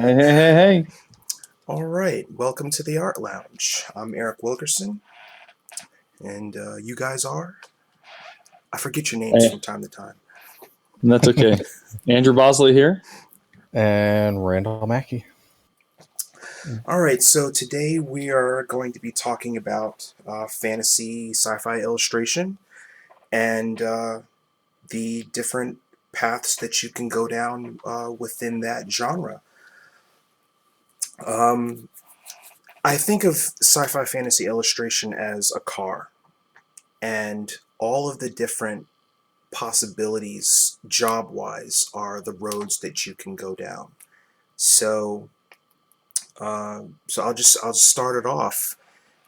Hey, hey, hey, hey. All right, welcome to the Art Lounge. I'm Eric Wilkerson, and you guys are? I forget your names Hey, from time to time. that's okay. Andrew Bosley here. And Randall Mackey. All right, so today we are going to be talking about fantasy sci-fi illustration and the different paths that you can go down within that genre. Um, I think of sci-fi fantasy illustration as a car, and all of the different possibilities job wise are the roads that you can go down. So I'll start it off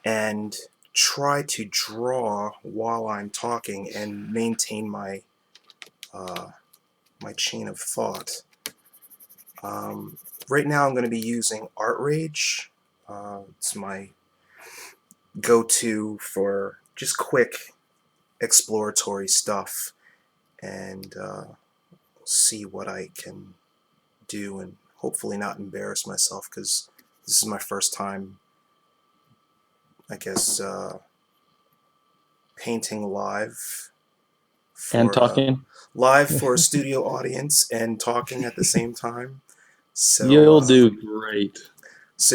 and try to draw while I'm talking and maintain uh, my chain of thought. Right now I'm going to be using Art Rage. It's my go-to for just quick exploratory stuff, and see what I can do and hopefully not embarrass myself, because this is my first time, I guess, painting And for uh, talking. live for a studio audience and talking at the same time. So You'll do great. so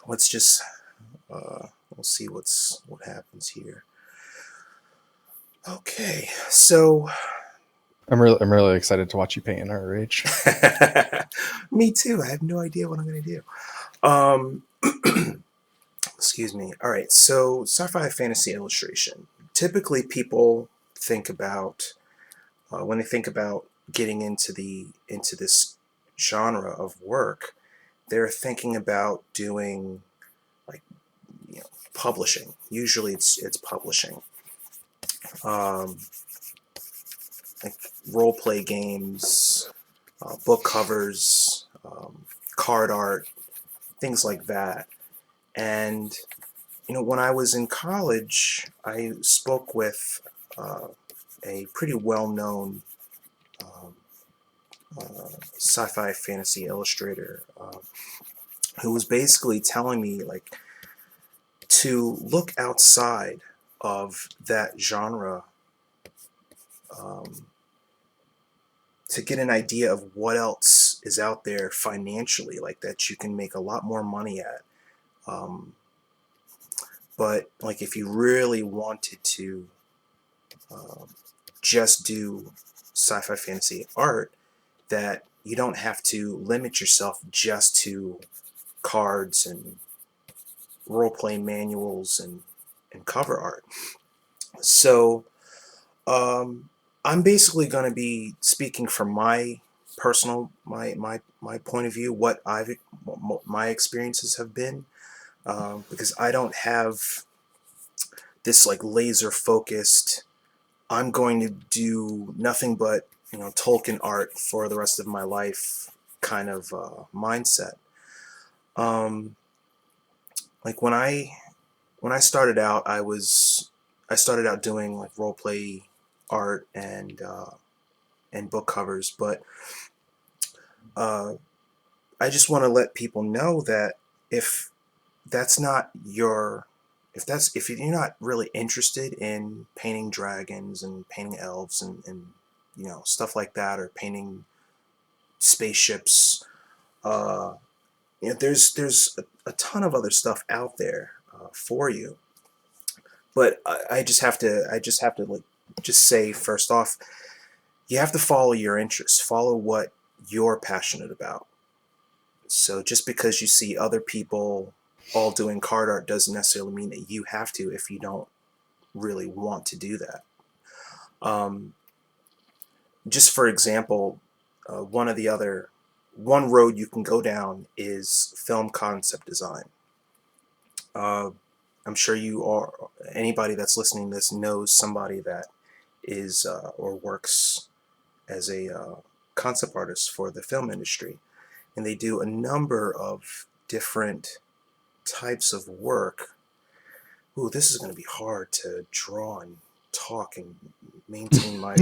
let's just we'll see what happens here. Okay, so I'm really excited to watch you paint in Art Rage. me too. I have no idea what I'm gonna do. Um, Excuse me. All right, so sci-fi fantasy illustration. Typically, people think about when they think about getting into this genre of work, they're thinking about doing like publishing. Usually, it's publishing, um, like role play games, book covers, card art, things like that. And when I was in college, I spoke with uh, a pretty well-known um, sci-fi fantasy illustrator who was basically telling me like to look outside of that genre, um, to get an idea of what else is out there financially, like that you can make a lot more money at. Um, but like if you really wanted to um, just do sci-fi fantasy art, that you don't have to limit yourself just to cards and role-playing manuals and cover art. So I'm basically going to be speaking from my personal my point of view, what my experiences have been, because I don't have this like laser focused, I'm going to do nothing but Tolkien art for the rest of my life kind of mindset. Um, like when I started out, I started out doing like role play art and book covers, but uh, I just want to let people know that if that's not your if you're not really interested in painting dragons and painting elves and stuff like that, or painting spaceships, uh, there's a ton of other stuff out there for you. But I just have to like just say first off, you have to follow your interests, follow what you're passionate about. So just because you see other people all doing card art doesn't necessarily mean that you have to if you don't really want to do that. Um, just for example, one road you can go down is film concept design. Uh, I'm sure anybody that's listening to this knows somebody that is or works as a concept artist for the film industry, and they do a number of different types of work. Ooh, this is going to be hard to draw and talk and maintain my.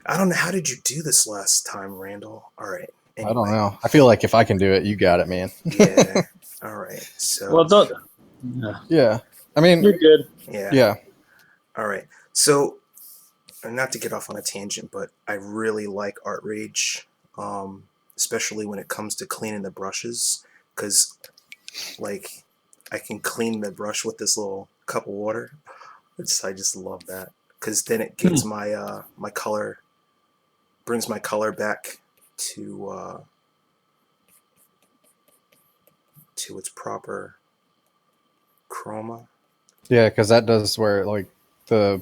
I don't know, how did you do this last time, Randall? All right. I don't Anyway, know. I feel like if I can do it, you got it, man. yeah. All right. Well, So don't. Yeah, Yeah. I mean, you're good. yeah. yeah. All right. So not to get off on a tangent, but I really like Art Rage, especially when it comes to cleaning the brushes, because like I can clean the brush with this little cup of water. I just love that because then it Hmm. gets my color, brings my color back to its proper chroma. Yeah, because that does where like the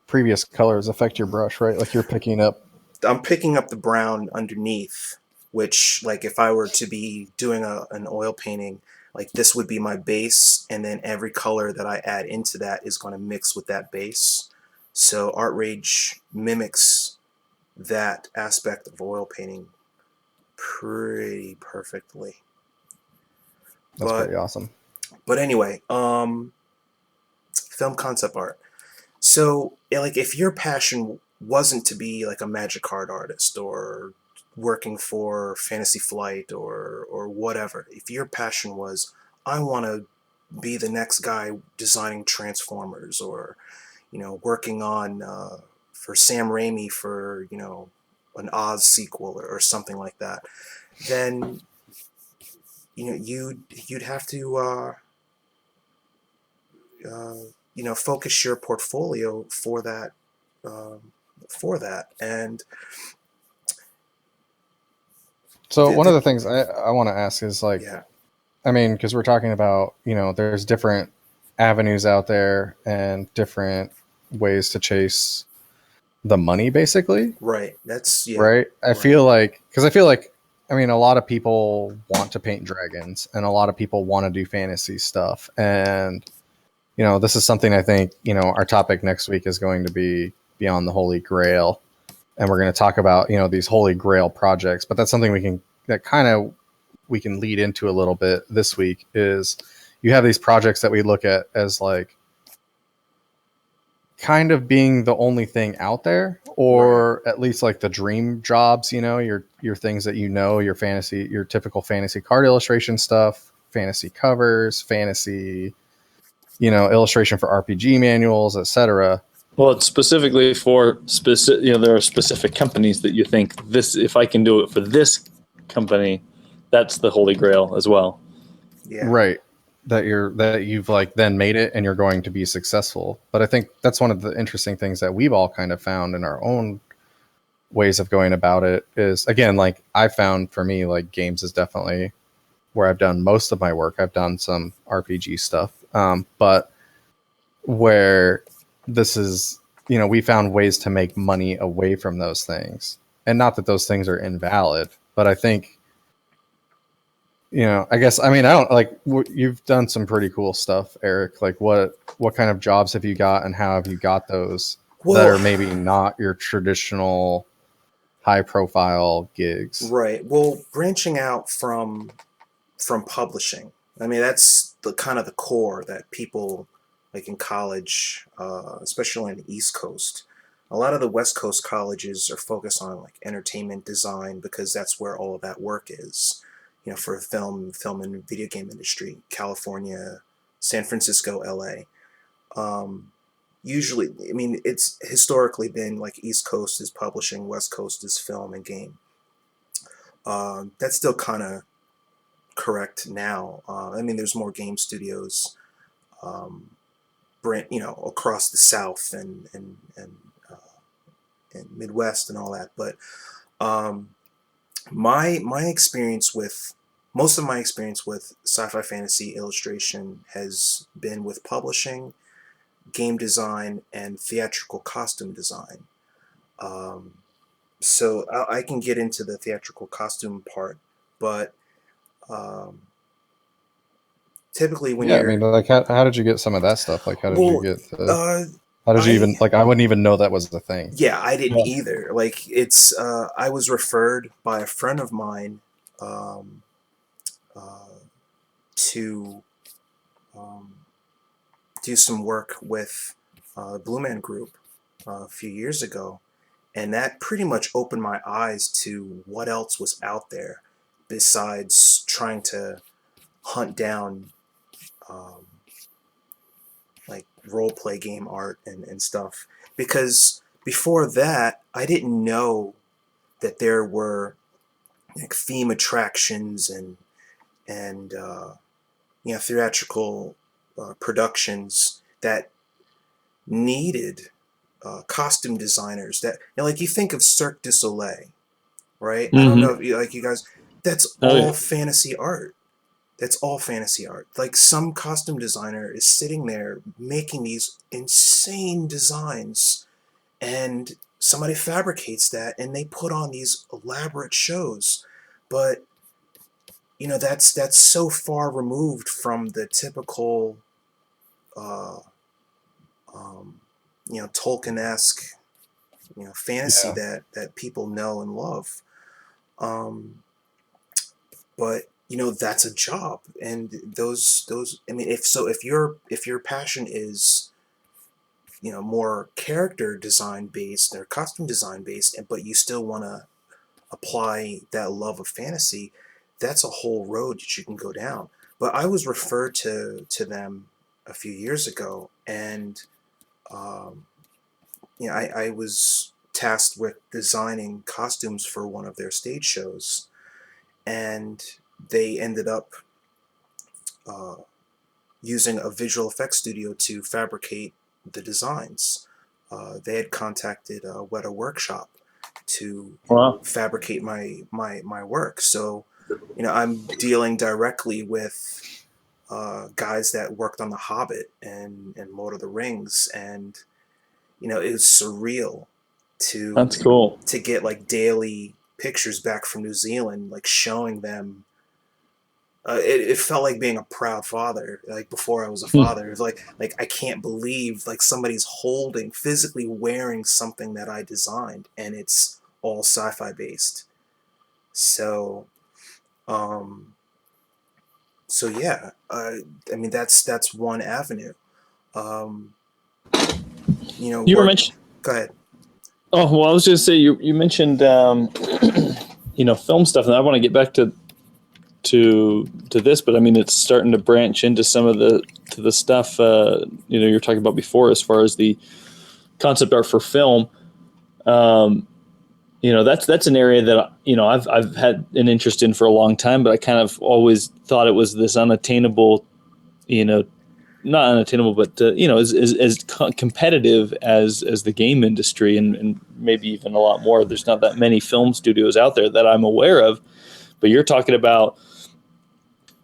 previous colors affect your brush, right? Like you're picking up. I'm picking up the brown underneath, which like if I were to be doing an oil painting, like this would be my base, and then every color that I add into that is going to mix with that base. So Art Rage mimics that aspect of oil painting pretty perfectly. That's But pretty awesome. anyway, film concept art. So, like, if your passion wasn't to be like a magic card artist or working for Fantasy Flight or whatever, if your passion was, I want to be the next guy designing Transformers or working on for Sam Raimi for an Oz sequel or something like that, then you'd have to focus your portfolio um, for that. And So the, one of the the things I want to ask is like, yeah, I mean, because we're talking about, there's different avenues out there and different ways to chase the money, basically, right. That's yeah, right? right, I feel like, I mean, a lot of people want to paint dragons and a lot of people want to do fantasy stuff. And, this is something I think, our topic next week is going to be Beyond the Holy Grail. And we're going to talk about, these Holy Grail projects, but that's something we can lead into a little bit this week is you have these projects that we look at as like kind of being the only thing out there, right. or at least like the dream jobs, your things that your typical fantasy card illustration stuff, fantasy covers, fantasy, illustration for RPG manuals, etc. Well, it's specifically for specific. There are specific companies that you think this. If I can do it for this company, that's the holy grail as well. Yeah, Right. That you've like then made it and you're going to be successful. But I think that's one of the interesting things that we've all kind of found in our own ways of going about it is, again, like I found for me, like games is definitely where I've done most of my work. I've done some RPG stuff, but where this is, we found ways to make money away from those things. And not that those things are invalid, but I think, I guess, I mean, I don't like, you've done some pretty cool stuff, Eric. Like what kind of jobs have you got and how have you got those that well, are maybe not your traditional high profile gigs? right. Well, branching out from publishing, I mean, that's the kind of the core that people like in college, especially in the East Coast. A lot of the West Coast colleges are focused on like entertainment design because that's where all of that work is. For film and video game industry, California, San Francisco, LA. Usually, I mean, it's historically been like East Coast is publishing, West Coast is film and game. That's still kind of correct now. I mean, there's more game studios, um, across the South and Midwest and all that. But um, my experience with most of my experience with sci-fi fantasy illustration has been with publishing, game design, and theatrical costume design. Um, so I can get into the theatrical costume part, but um, typically when Yeah, I mean, you're like, how did you get some of that stuff? Like, well, uh, how did you I even, like, I wouldn't even know that was the thing. yeah, I didn't Yeah. either. Like I was referred by a friend of mine um, uh, to um, do some work with Blue Man Group a few years ago, And that pretty much opened my eyes to what else was out there besides trying to hunt down um, like role play game art and stuff. Because before that, I didn't know that there were like theme attractions and theatrical productions that needed costume designers. That, like, you think of Cirque du Soleil, right? I don't Hmm. know if you guys. That's Oh yeah. all fantasy art. That's all fantasy art. Like, some costume designer is sitting there making these insane designs, and somebody fabricates that and they put on these elaborate shows. But that's so far removed from the typical uh, um, Tolkien-esque fantasy Yeah. that people know and love. Um, but that's a job, and those I mean, if your passion is more character design based or costume design based, but you still want to apply that love of fantasy, that's a whole road that you can go down. But I was referred to them a few years ago, and um, I was tasked with designing costumes for one of their stage shows, and they ended up uh, using a visual effects studio to fabricate the designs. They had contacted Weta Workshop to Wow. fabricate my work. So, I'm dealing directly with guys that worked on The Hobbit and Lord of the Rings, and it was surreal That's to cool. get like daily pictures back from New Zealand, like showing them. It felt like being a proud father. Like, before I was a Hmm. father, it was like I can't believe like somebody's holding, physically wearing something that I designed, and it's all sci-fi based. So, um, yeah, I mean, that's one avenue. Um, You were work. mentioning. Go ahead. Oh well, I was just say you mentioned film stuff, and I want to get back to this, but I mean it's starting to branch into some of the stuff you're talking about before, as far as the concept art for film. Um, that's an area that I've had an interest in for a long time, but I kind of always thought it was this unattainable, you know, not unattainable, but as competitive as the game industry, and maybe even a lot more. There's not that many film studios out there that I'm aware of, but you're talking about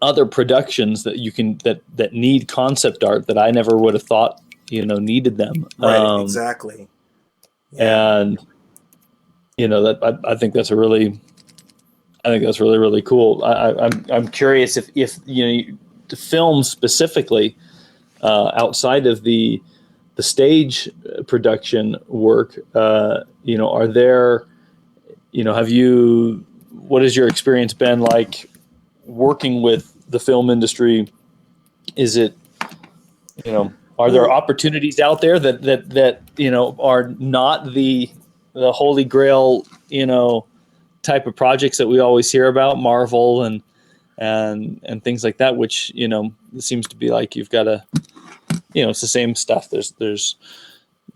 other productions that you can that need concept art that I never would have thought needed them. Right. Exactly. Yeah. And that I think that's really cool. I'm curious if the film specifically, outside of the stage production work, are there, have you, what has your experience been like working with the film industry? Is it, are there Well, opportunities out there that are not the holy grail, type of projects that we always hear about, Marvel and things like that, which it seems to be like you've got to, it's the same stuff. There's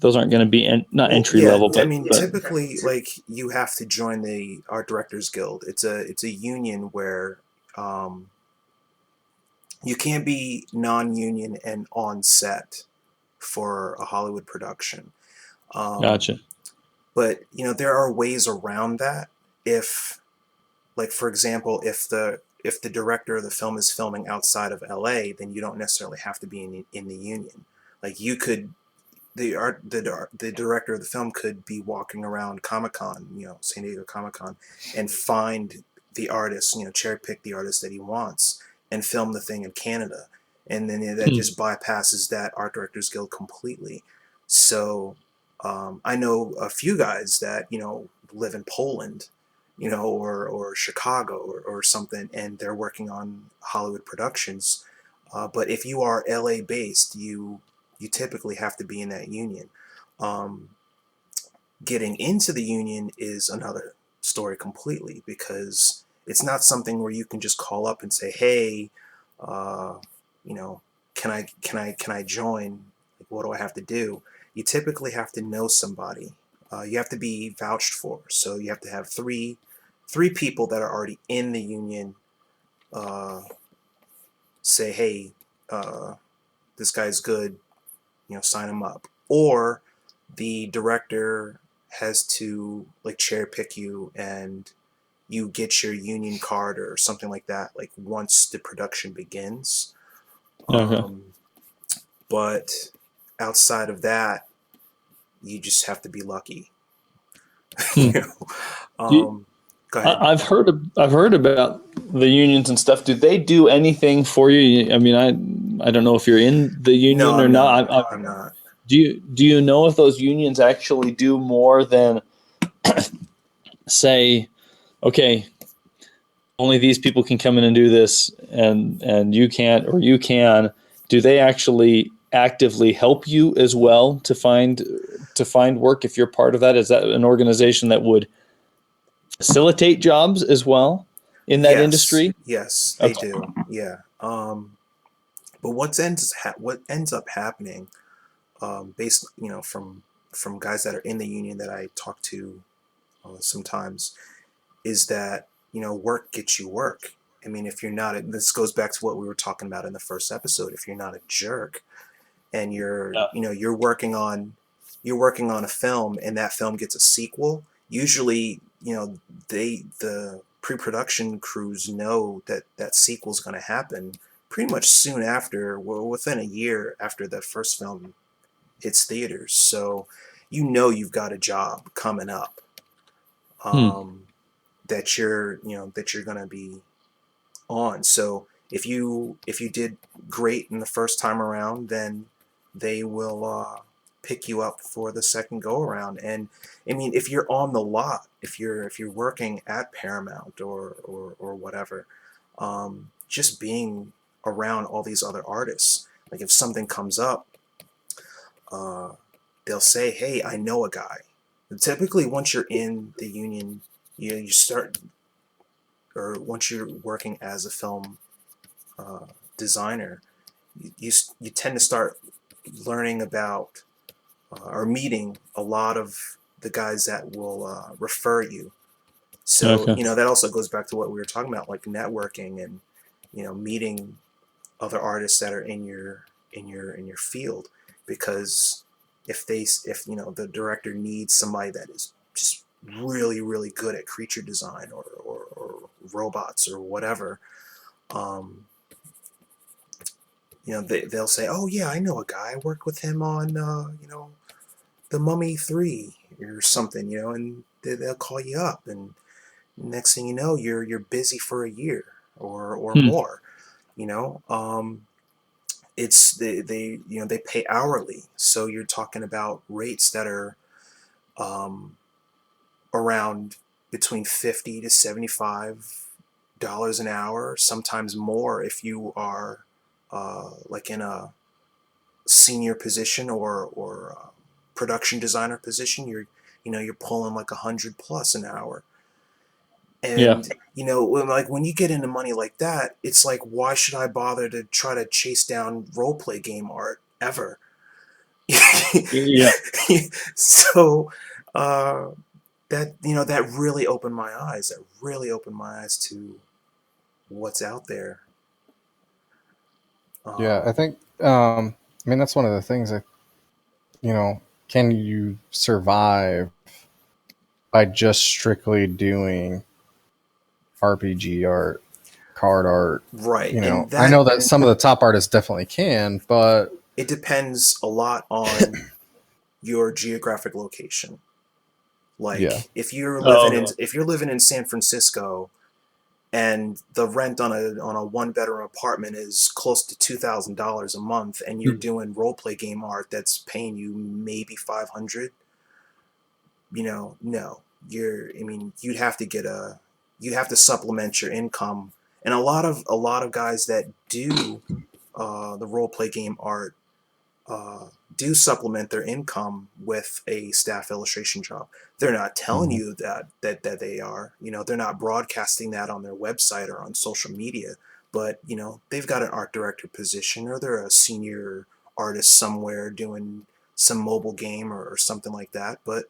those aren't going to be not well, entry yeah. level, I but mean, typically, like, you have to join the Art Directors Guild. It's a union where um, you can't be non-union and on set for a Hollywood production. gotcha. Um, but there are ways around that. If, like, for example, if the director of the film is filming outside of LA, then you don't necessarily have to be in the union. Like, you could the director of the film could be walking around Comic Con, San Diego Comic Con, and find the artist, cherry pick the artist that he wants, and film the thing in Canada, and then that Hmm. just bypasses that Art Directors Guild completely. So, I know a few guys that live in Poland, or Chicago, or something, and they're working on Hollywood productions. But if you are LA based, you typically have to be in that union. Um, Getting into the union is another story completely, because it's not something where you can just call up and say, "Hey, uh, you know, can I join? Like, what do I have to do?" You typically have to know somebody. You have to be vouched for. So you have to have three people that are already in the union uh, say, "Hey, uh, this guy's good. Sign him up." Or the director has to like cherry pick you, and you get your union card or something like that, like once the production begins. Okay. Um, but outside of that, you just have to be lucky. Hmm. you know. Do Go ahead. I've heard about the unions and stuff. Do they do anything for you? I mean, I don't know if you're in the No, union or I'm not. not. I'm not. Do you know if those unions actually do more than say, okay, only these people can come in and do this, and you can't, or you can? Do they actually actively help you as well to find work if you're part of that? Is that an organization that would facilitate jobs as well in that Yes, industry? yes, they Okay. do. Yeah. But what ends up happening, based, from guys that are in the union that I talk to sometimes, is that work gets you work. I mean, if you're not, this goes back to what we were talking about in the first episode. If you're not a jerk, and Yeah. you're working on a film, and that film gets a sequel, usually the pre-production crews know that that sequel is going to happen pretty much soon after, well, within a year after the first film hits theaters. So you've got a job coming up, Hmm. um, that you're going to be on. So if you did great in the first time around, then they will pick you up for the second go around. And I mean, if you're on the lot, if you're working at Paramount or whatever, just being around all these other artists, like if something comes up, uh, they'll say, "Hey, I know a guy." And typically, once you're in the union, you start, or once you're working as a film uh, designer, you tend to start learning about, or meeting a lot of the guys that will refer you. So Okay. that also goes back to what we were talking about, like networking, and meeting other artists that are in your field, because if the director needs somebody that is just really really good at creature design, or robots or whatever, um, they'll say, "Oh yeah, I know a guy. I worked with him on the Mummy 3 or something," and they'll call you up, and next thing you know, you're busy for a year or Hmm. more. You know, it's they pay hourly, so you're talking about rates that are um, around between $50 to $75 an hour, sometimes more if you are like in a senior position, or production designer position. You're pulling like 100 plus an hour. Yeah. And like when you get into money like that, it's like, why should I bother to try to chase down role play game art ever? Yeah. So uh that really opened my eyes. That really opened my eyes to what's out there. Yeah, I um think I mean that's one of the things that, you know, can you survive by just strictly doing RPG art, card art? right. You know, And I that, know that some of the top artists definitely can, but it depends a lot on your geographic location. yeah. Like Oh, okay. if you're living in San Francisco, and the rent on a one bedroom apartment is close to $2,000 a month, and you're Hmm. doing role play game art that's paying you maybe 500, no, I mean, you'd have to supplement your income. And a lot of guys that do the role play game art, do supplement their income with a staff illustration job. They're not telling Mhm. you that they are. They're not broadcasting that on their website or on social media. But they've got an art director position, or they're a senior artist somewhere doing some mobile game or something like that. But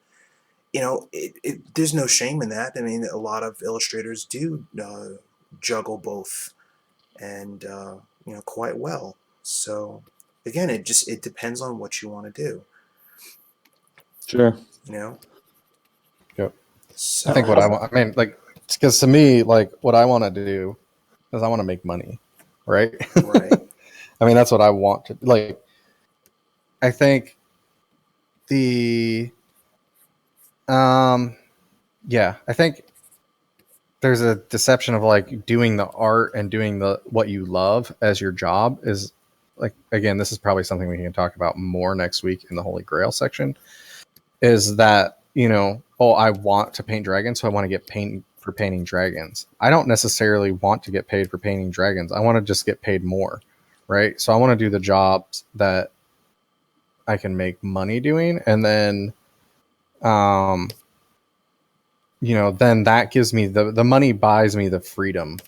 there's no shame in that. I mean, a lot of illustrators do juggle both, and quite well. So again, it depends on what you want to do. Sure. Yep. So I think what I want, I mean, like, because to me, like, what I want to do is I want to make money, right? right. I mean, that's what I want to, like, I think the, I think there's a deception of like doing the art and doing what you love as your job is like, again, this is probably something we can talk about more next week in the Holy Grail section, is that, oh, I want to paint dragons, so I want to get paid for painting dragons. I don't necessarily want to get paid for painting dragons. I want to just get paid more, right? So I want to do the jobs that I can make money doing, and then then that gives me the money, buys me the freedom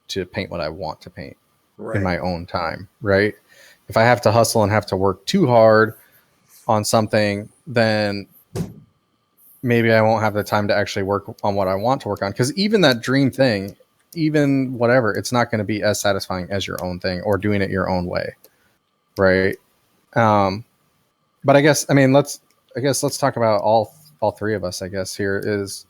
to paint what I want to paint in my own time, right? If I have to hustle and have to work too hard on something, then maybe I won't have the time to actually work on what I want to work on. Because even that dream thing, even whatever, it's not going to be as satisfying as your own thing or doing it your own way, right? But I guess let's talk about all three of us. I guess here is,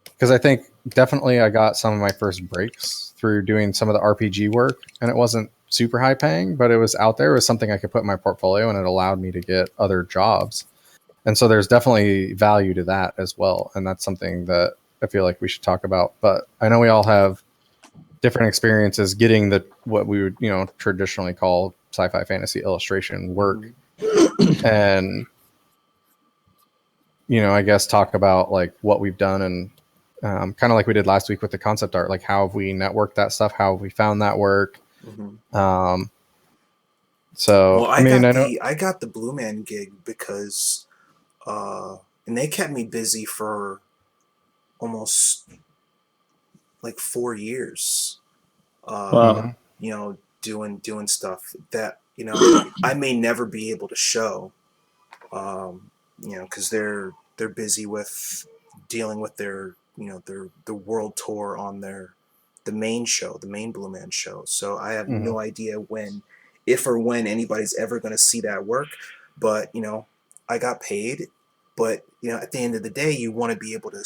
because I think definitely I got some of my first breaks through doing some of the RPG work, and it wasn't super high paying, but it was out there. It was something I could put in my portfolio, and it allowed me to get other jobs. And so there's definitely value to that as well. And that's something that I feel like we should talk about. But I know we all have different experiences getting what we would, traditionally call sci-fi fantasy illustration work. And, I guess talk about like what we've done, and kind of like we did last week with the concept art, like how have we networked that stuff? How have we found that work? So, well, I got the Blue Man gig because, and they kept me busy for almost like 4 years. Wow. Doing stuff that I may never be able to show, because they're busy with dealing with their world tour on the main show, the main Blue Man show. So I have no idea if or when anybody's ever going to see that work. But I got paid. But at the end of the day, you want to be able to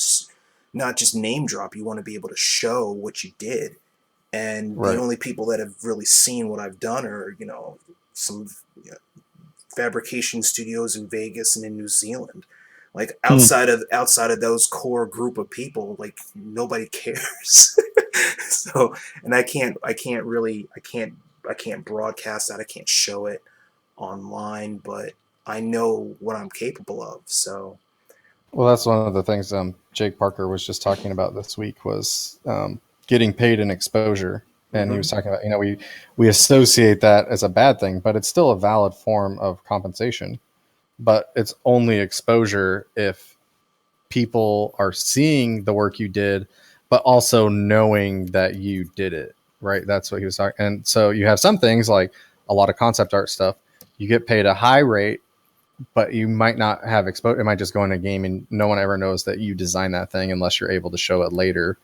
not just name drop. You want to be able to show what you did. And the only people that have really seen what I've done are some fabrication studios in Vegas and in New Zealand. Like outside of those core group of people, like nobody cares. So, and I can't broadcast that. I can't show it online, but I know what I'm capable of. So, well, that's one of the things Jake Parker was just talking about this week was getting paid in exposure. And he was talking about, we associate that as a bad thing, but it's still a valid form of compensation. But it's only exposure if people are seeing the work you did, but also knowing that you did it, right? That's what he was talking. And so you have some things like a lot of concept art stuff. You get paid a high rate, but you might not have exposure. It might just go in a game and no one ever knows that you designed that thing unless you're able to show it later.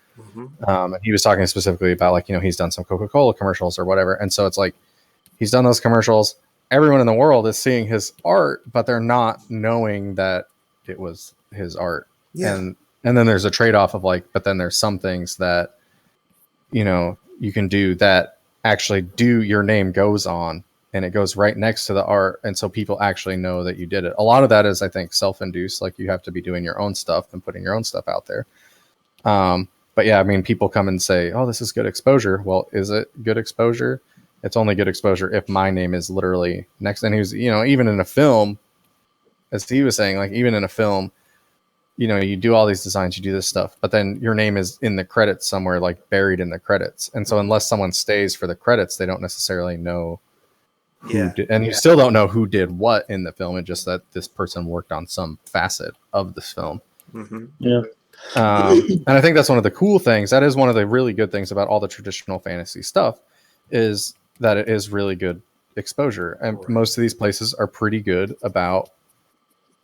And he was talking specifically about like, he's done some Coca-Cola commercials or whatever. And so it's like, he's done those commercials. Everyone in the world is seeing his art, but they're not knowing that it was his art. Yeah. And then there's a trade-off of like, but then there's some things that, you can do that actually your name goes on and it goes right next to the art. And so people actually know that you did it. A lot of that is, I think, self-induced. Like you have to be doing your own stuff and putting your own stuff out there. But yeah, I mean, people come and say, oh, this is good exposure. Well, is it good exposure? It's only good exposure if my name is literally next. And he was, even in a film, as he was saying, like even in a film, you do all these designs, you do this stuff, but then your name is in the credits somewhere, like buried in the credits. And so unless someone stays for the credits, they don't necessarily know who did, and you still don't know who did what in the film. It's just that this person worked on some facet of this film. Mm-hmm. Yeah. And I think that's one of the cool things. That is one of the really good things about all the traditional fantasy stuff, is that it is really good exposure. And most of these places are pretty good about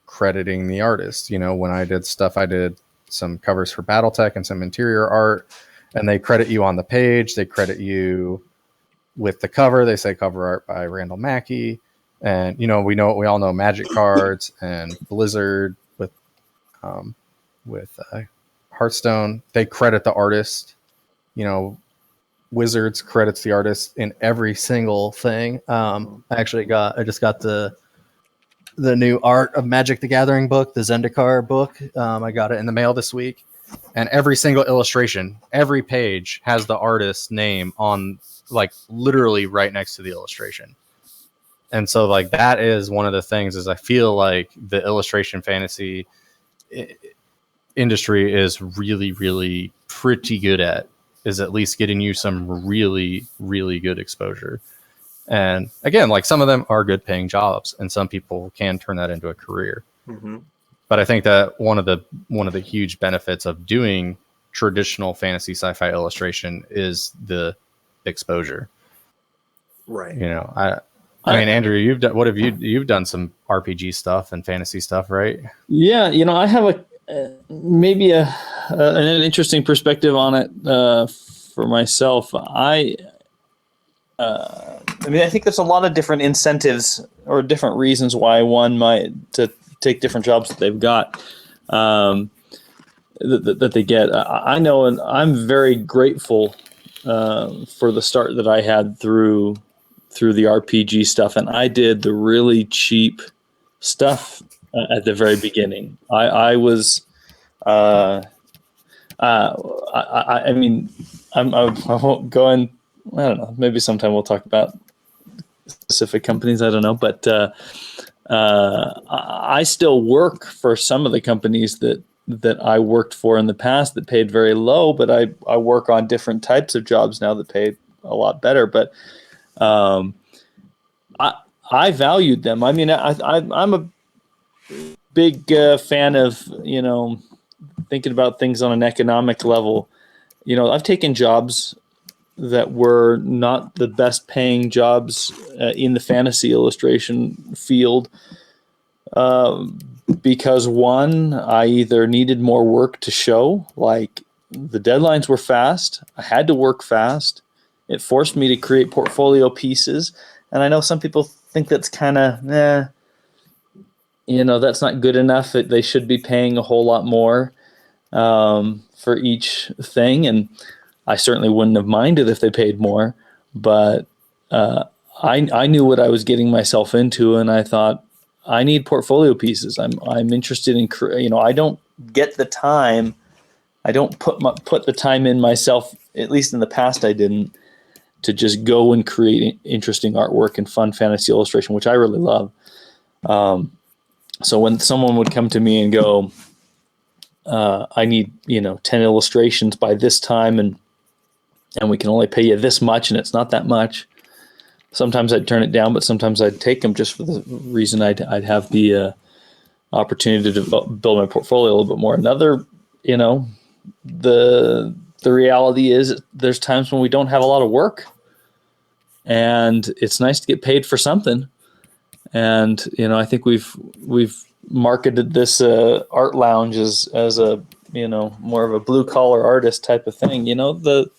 crediting the artist. You know, when I did stuff, I did some covers for BattleTech and some interior art, and they credit you on the page. They credit you with the cover. They say cover art by Randall Mackey. And, you know, we all know Magic Cards and Blizzard with Hearthstone. They credit the artist. You know, Wizards credits the artist in every single thing. I just got the new Art of Magic the Gathering book, the Zendikar book. I got it in the mail this week, and every single illustration, every page has the artist's name on, like, literally right next to the illustration. And so, like, that is one of the things, is I feel like the illustration fantasy industry is really, really pretty good at least getting you some really, really good exposure. And again, like, some of them are good paying jobs, and some people can turn that into a career. Mm-hmm. But I think that one of the huge benefits of doing traditional fantasy sci-fi illustration is the exposure. Right. You know, I mean, Andrew, you've done some RPG stuff and fantasy stuff, right? Yeah, you know, I have maybe an interesting perspective on it for myself. I mean, I think there's a lot of different incentives or different reasons why one might to take different jobs that they've got, that they get. I know, and I'm very grateful for the start that I had through the RPG stuff, and I did the really cheap stuff at the very beginning. I mean, I won't go in. I don't know. Maybe sometime we'll talk about specific companies. I don't know, but I still work for some of the companies that I worked for in the past that paid very low. But I work on different types of jobs now that pay a lot better. But I valued them. I mean, I'm a big fan of, you know, thinking about things on an economic level. You know, I've taken jobs that were not the best paying jobs in the fantasy illustration field because, one, I either needed more work to show, like the deadlines were fast, I had to work fast, it forced me to create portfolio pieces, and I know some people think that's kind of, you know, that's not good enough, they should be paying a whole lot more for each thing, and I certainly wouldn't have minded if they paid more, but I knew what I was getting myself into, and I thought, I need portfolio pieces. I'm interested in, you know, I don't get the time. I don't put the time in myself, at least in the past I didn't, to just go and create interesting artwork and fun fantasy illustration, which I really love. So when someone would come to me and go, I need, you know, 10 illustrations by this time, and we can only pay you this much, and it's not that much. Sometimes I'd turn it down, but sometimes I'd take them just for the reason I'd have the opportunity to build my portfolio a little bit more. Another, you know, the reality is there's times when we don't have a lot of work, and it's nice to get paid for something. And, you know, I think we've marketed this art lounge as a, you know, more of a blue collar artist type of thing. You know, the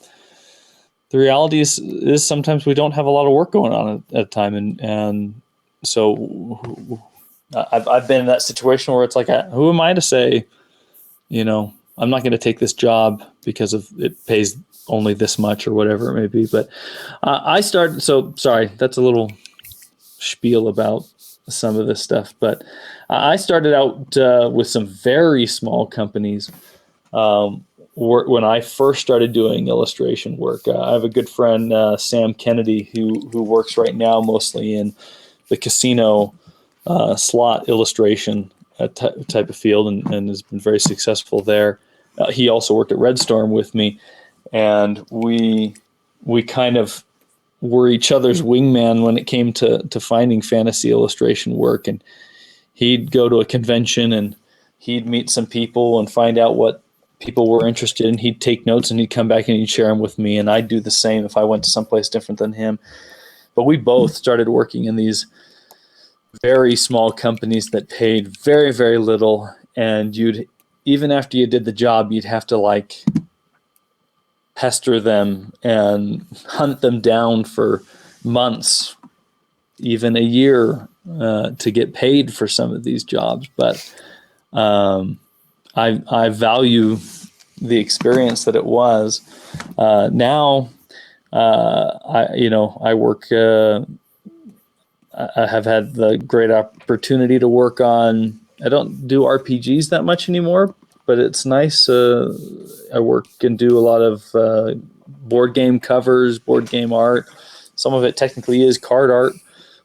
reality is sometimes we don't have a lot of work going on at a time, and so I've been in that situation where it's like, who am I to say, you know, I'm not going to take this job because of it pays only this much or whatever it may be. But I started. So sorry, that's a little spiel about some of this stuff, but I started out with some very small companies. When I first started doing illustration work, I have a good friend, Sam Kennedy, who works right now mostly in the casino slot illustration type of field, and has been very successful there. He also worked at Red Storm with me, and we kind of were each other's wingman when it came to finding fantasy illustration work. And he'd go to a convention and he'd meet some people and find out what people were interested in. He'd take notes and he'd come back and he'd share them with me. And I'd do the same if I went to someplace different than him. But we both started working in these very small companies that paid very, very little. And even after you did the job, you'd have to like pester them and hunt them down for months, even a year, to get paid for some of these jobs. But I value the experience that it was. Now, I work. I have had the great opportunity to work on. I don't do RPGs that much anymore, but it's nice. I work and do a lot of board game covers, board game art. Some of it technically is card art.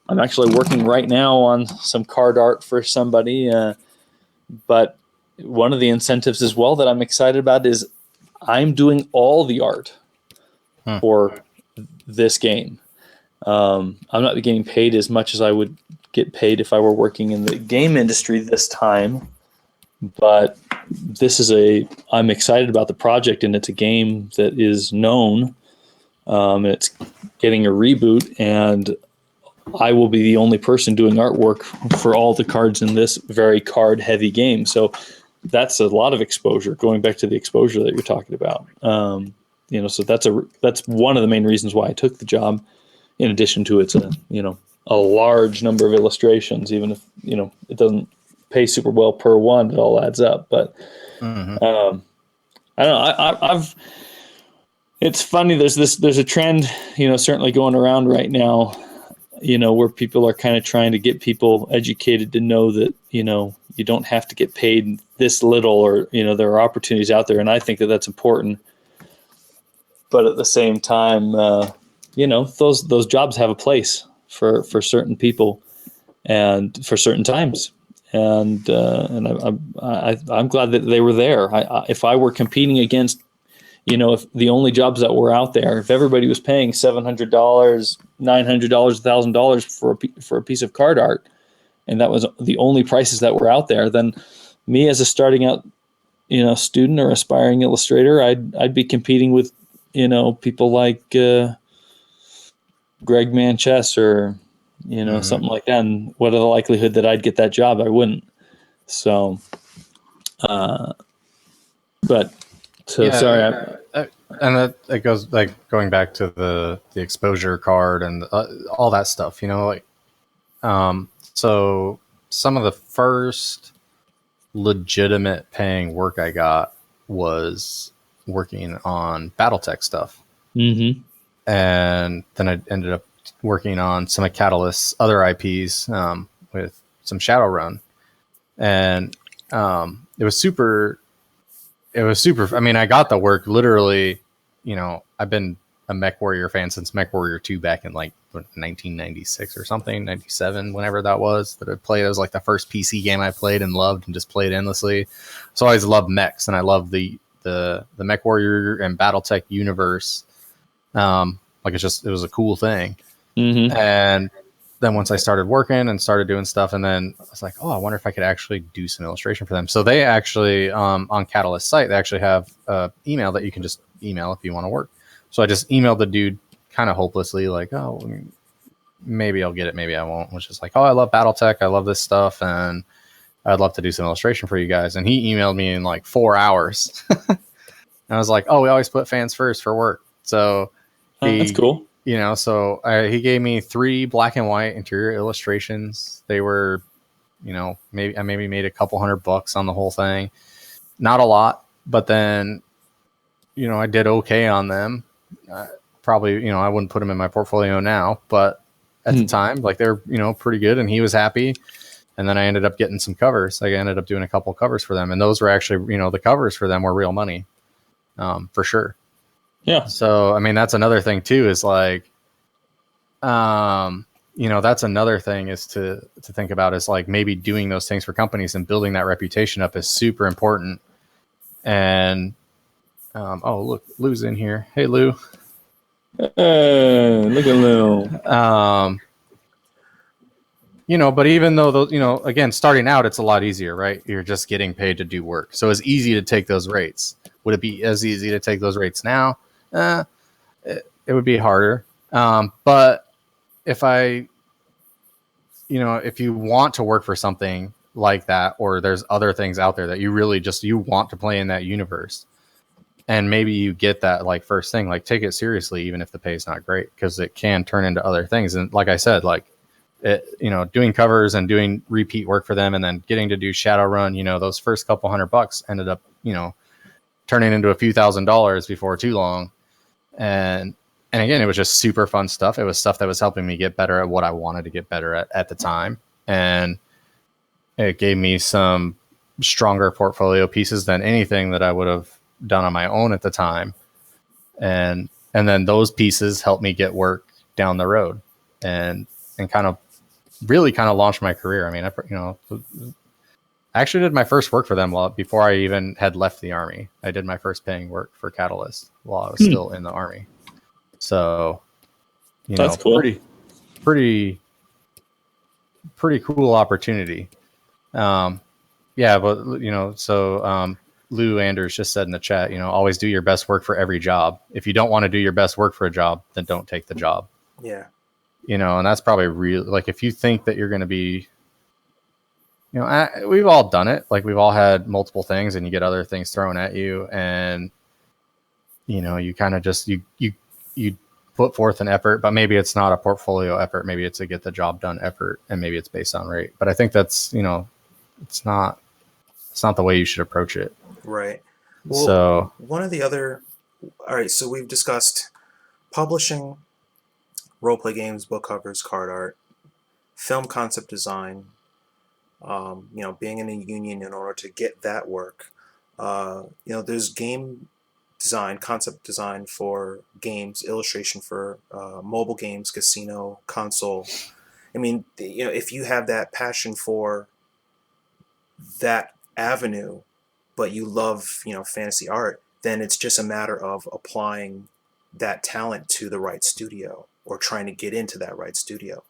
I'm actually working right now on some card art for somebody. But one of the incentives as well that I'm excited about is I'm doing all the art for this game. I'm not getting paid as much as I would get paid if I were working in the game industry this time. But I'm excited about the project, and it's a game that is known. And it's getting a reboot, and I will be the only person doing artwork for all the cards in this very card-heavy game. So that's a lot of exposure, going back to the exposure that you're talking about. So that's one of the main reasons why I took the job, in addition to it's a large number of illustrations. Even if, it doesn't pay super well per one, it all adds up. But I don't know. It's funny. There's a trend, certainly going around right now, where people are kind of trying to get people educated to know that, you don't have to get paid this little, or, there are opportunities out there. And I think that that's important. But at the same time, those jobs have a place for certain people and for certain times. And I'm glad that they were there. If I were competing against, if the only jobs that were out there, if everybody was paying $700, $900, $1,000 for a piece of card art, and that was the only prices that were out there, then me as a starting out, student or aspiring illustrator, I'd be competing with, people like Greg Manchess or, something like that. And what are the likelihood that I'd get that job? I wouldn't. So, sorry. And it goes like going back to the exposure card and all that stuff, so some of the first legitimate paying work I got was working on BattleTech stuff. Mm-hmm. And then I ended up working on some of Catalyst's other IPs with some Shadowrun. And it was super. I mean, I got the work literally, I've been a MechWarrior fan since MechWarrior 2 back in like 1996 or something, 97, whenever that was, that I played. It was like the first PC game I played and loved and just played endlessly. So I always loved mechs, and I love the MechWarrior and BattleTech universe. It was a cool thing. Mm-hmm. And then once I started working and started doing stuff, and then I was like, oh, I wonder if I could actually do some illustration for them. So they actually, on Catalyst's site, they actually have an email that you can just email if you want to work. So I just emailed the dude kind of hopelessly, like, oh, maybe I'll get it, maybe I won't. Which is like, oh, I love BattleTech, I love this stuff, and I'd love to do some illustration for you guys. And he emailed me in like 4 hours. And I was like, oh, we always put fans first for work. So that's cool. So he gave me 3 black and white interior illustrations. They were, maybe I made a couple $100 on the whole thing. Not a lot, but then, I did okay on them. Probably, I wouldn't put them in my portfolio now, but at the time, like they're, pretty good, and he was happy. And then I ended up getting some covers. Like I ended up doing a couple covers for them, and those were actually, the covers for them were real money, for sure. Yeah. So, I mean, that's another thing too, is like, that's another thing is to think about, is like maybe doing those things for companies and building that reputation up is super important. And, oh, look, Lou's in here. Hey, Lou. Look at Lil. But even though those, again, starting out, it's a lot easier, right? You're just getting paid to do work. So it's easy to take those rates. Would it be as easy to take those rates now? It would be harder. But if if you want to work for something like that, or there's other things out there that you really you want to play in that universe, and maybe you get that like first thing, like take it seriously, even if the pay is not great, because it can turn into other things. And like I said, like doing covers and doing repeat work for them, and then getting to do Shadowrun, those first couple $100 ended up, turning into a few $1,000s before too long. And again, it was just super fun stuff. It was stuff that was helping me get better at what I wanted to get better at the time. And it gave me some stronger portfolio pieces than anything that I would have done on my own at the time. And then those pieces helped me get work down the road and kind of launched my career. I mean, I actually did my first work for them before I even had left the Army. I did my first paying work for Catalyst while I was still in the Army. So, that's cool. Pretty cool opportunity. But Lou Anders just said in the chat, always do your best work for every job. If you don't want to do your best work for a job, then don't take the job. Yeah. And that's probably real. Like if you think that you're going to be, we've all done it. Like we've all had multiple things and you get other things thrown at you, and, you kind of just, you put forth an effort, but maybe it's not a portfolio effort. Maybe it's a get the job done effort, and maybe it's based on rate. But I think that's, it's not the way you should approach it. Right. Well, so one of the other, all right, so we've discussed publishing, role-play games, book covers, card art, film concept design, being in a union in order to get that work. There's game design, concept design for games, illustration for mobile games, casino, console. I mean, if you have that passion for that avenue, but you love, fantasy art, then it's just a matter of applying that talent to the right studio or trying to get into that right studio.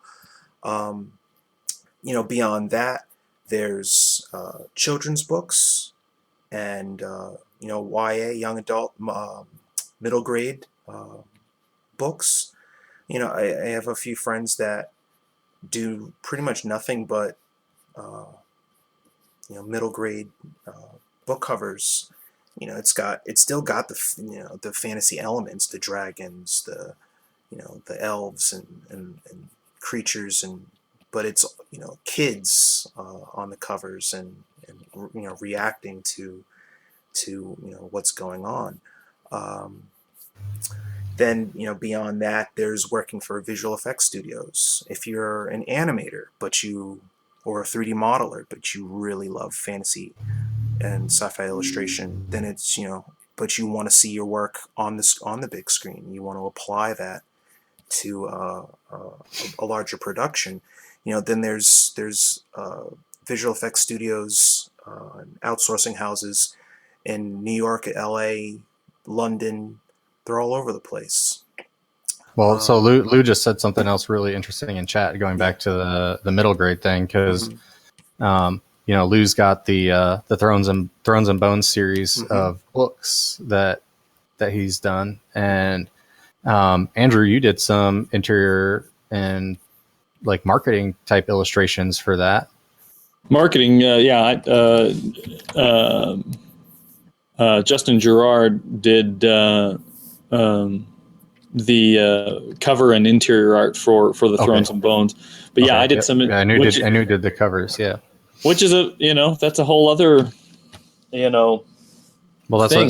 Beyond that, there's children's books and, YA, young adult, middle grade books. I have a few friends that do pretty much nothing but, middle grade book covers. It's still got the the fantasy elements, the dragons, the elves and creatures, but it's kids on the covers and reacting to what's going on. Then beyond that, there's working for visual effects studios. If you're an animator or a 3D modeler, but you really love fantasy and sci-fi illustration, then it's but you want to see your work on the big screen. You want to apply that to a larger production. Then there's visual effects studios, outsourcing houses in New York, LA, London. They're all over the place. Well, so Lou just said something else really interesting in chat, going back to the middle grade thing, because Lou's got the Thrones and Bones series of books that he's done, and Andrew, you did some interior and like marketing type illustrations for that. Marketing, Justin Gerard did the cover and interior art for the Thrones and Bones. But I did some. I knew did the covers. Yeah, which is that's a whole other Well, that's thing.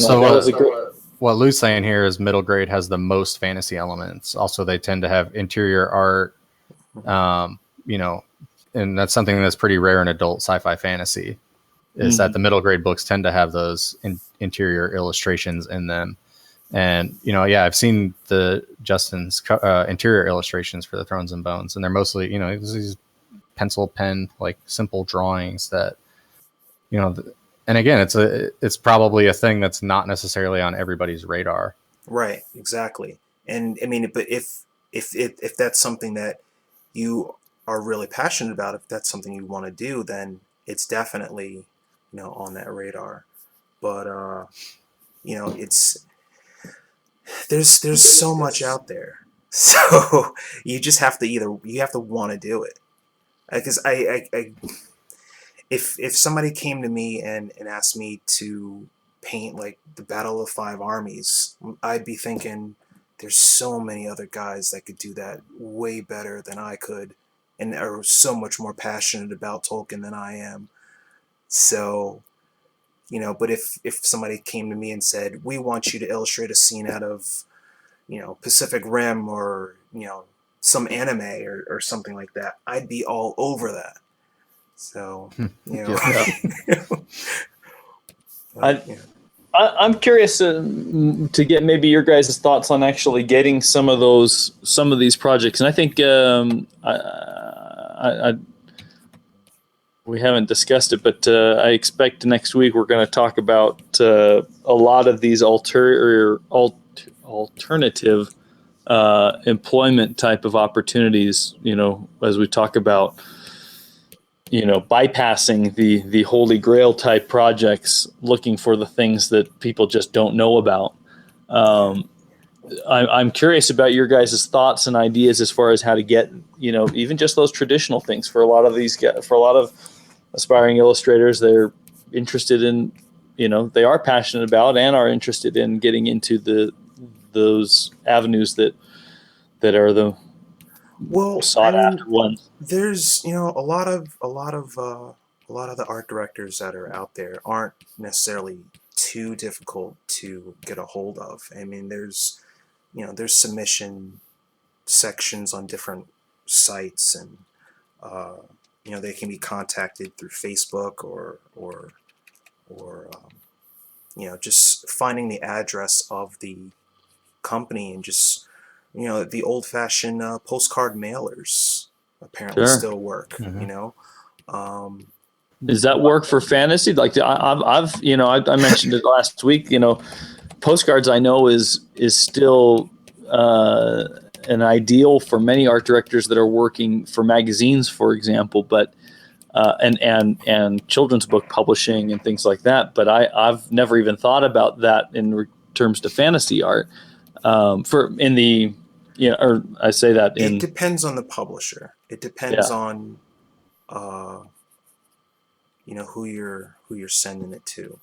What Lou's saying here is middle grade has the most fantasy elements. Also, they tend to have interior art. And that's something that's pretty rare in adult sci-fi fantasy, is that the middle grade books tend to have those interior illustrations in them. And, I've seen Justin's interior illustrations for the Thrones and Bones, and they're mostly, these pencil pen, like simple drawings that, and again, it's probably a thing that's not necessarily on everybody's radar. Right. Exactly. And I mean, but if that's something that you are really passionate about, if that's something you want to do, then it's definitely, on that radar. But it's there's so much out there, so you just have to you have to want to do it. Because if somebody came to me and asked me to paint like the Battle of Five Armies, I'd be thinking there's so many other guys that could do that way better than I could, and are so much more passionate about Tolkien than I am. So, but if somebody came to me and said, we want you to illustrate a scene out of, Pacific Rim, or, some anime, or something like that, I'd be all over that. So, Yeah. but, yeah. I'm curious to get maybe your guys' thoughts on actually getting some of these projects, and I think we haven't discussed it, but I expect next week we're going to talk about a lot of these alternative employment type of opportunities. As we talk about, bypassing the holy grail type projects, looking for the things that people just don't know about. I'm curious about your guys' thoughts and ideas as far as how to get, even just those traditional things for a lot of these guys, for a lot of aspiring illustrators. They're interested in, they are passionate about and are interested in getting into those avenues that are the sought after ones. There's a lot of the art directors that are out there aren't necessarily too difficult to get a hold of. I mean, there's submission sections on different sites, and they can be contacted through Facebook, or just finding the address of the company, and just the old-fashioned postcard mailers apparently still work. Mm-hmm. Does that work for fantasy? Like I mentioned it last week. Postcards I know is still an ideal for many art directors that are working for magazines, for example, but and children's book publishing and things like that. But I've never even thought about that in terms to fantasy art. Or I say that it depends on the publisher. It depends on who you're sending it to.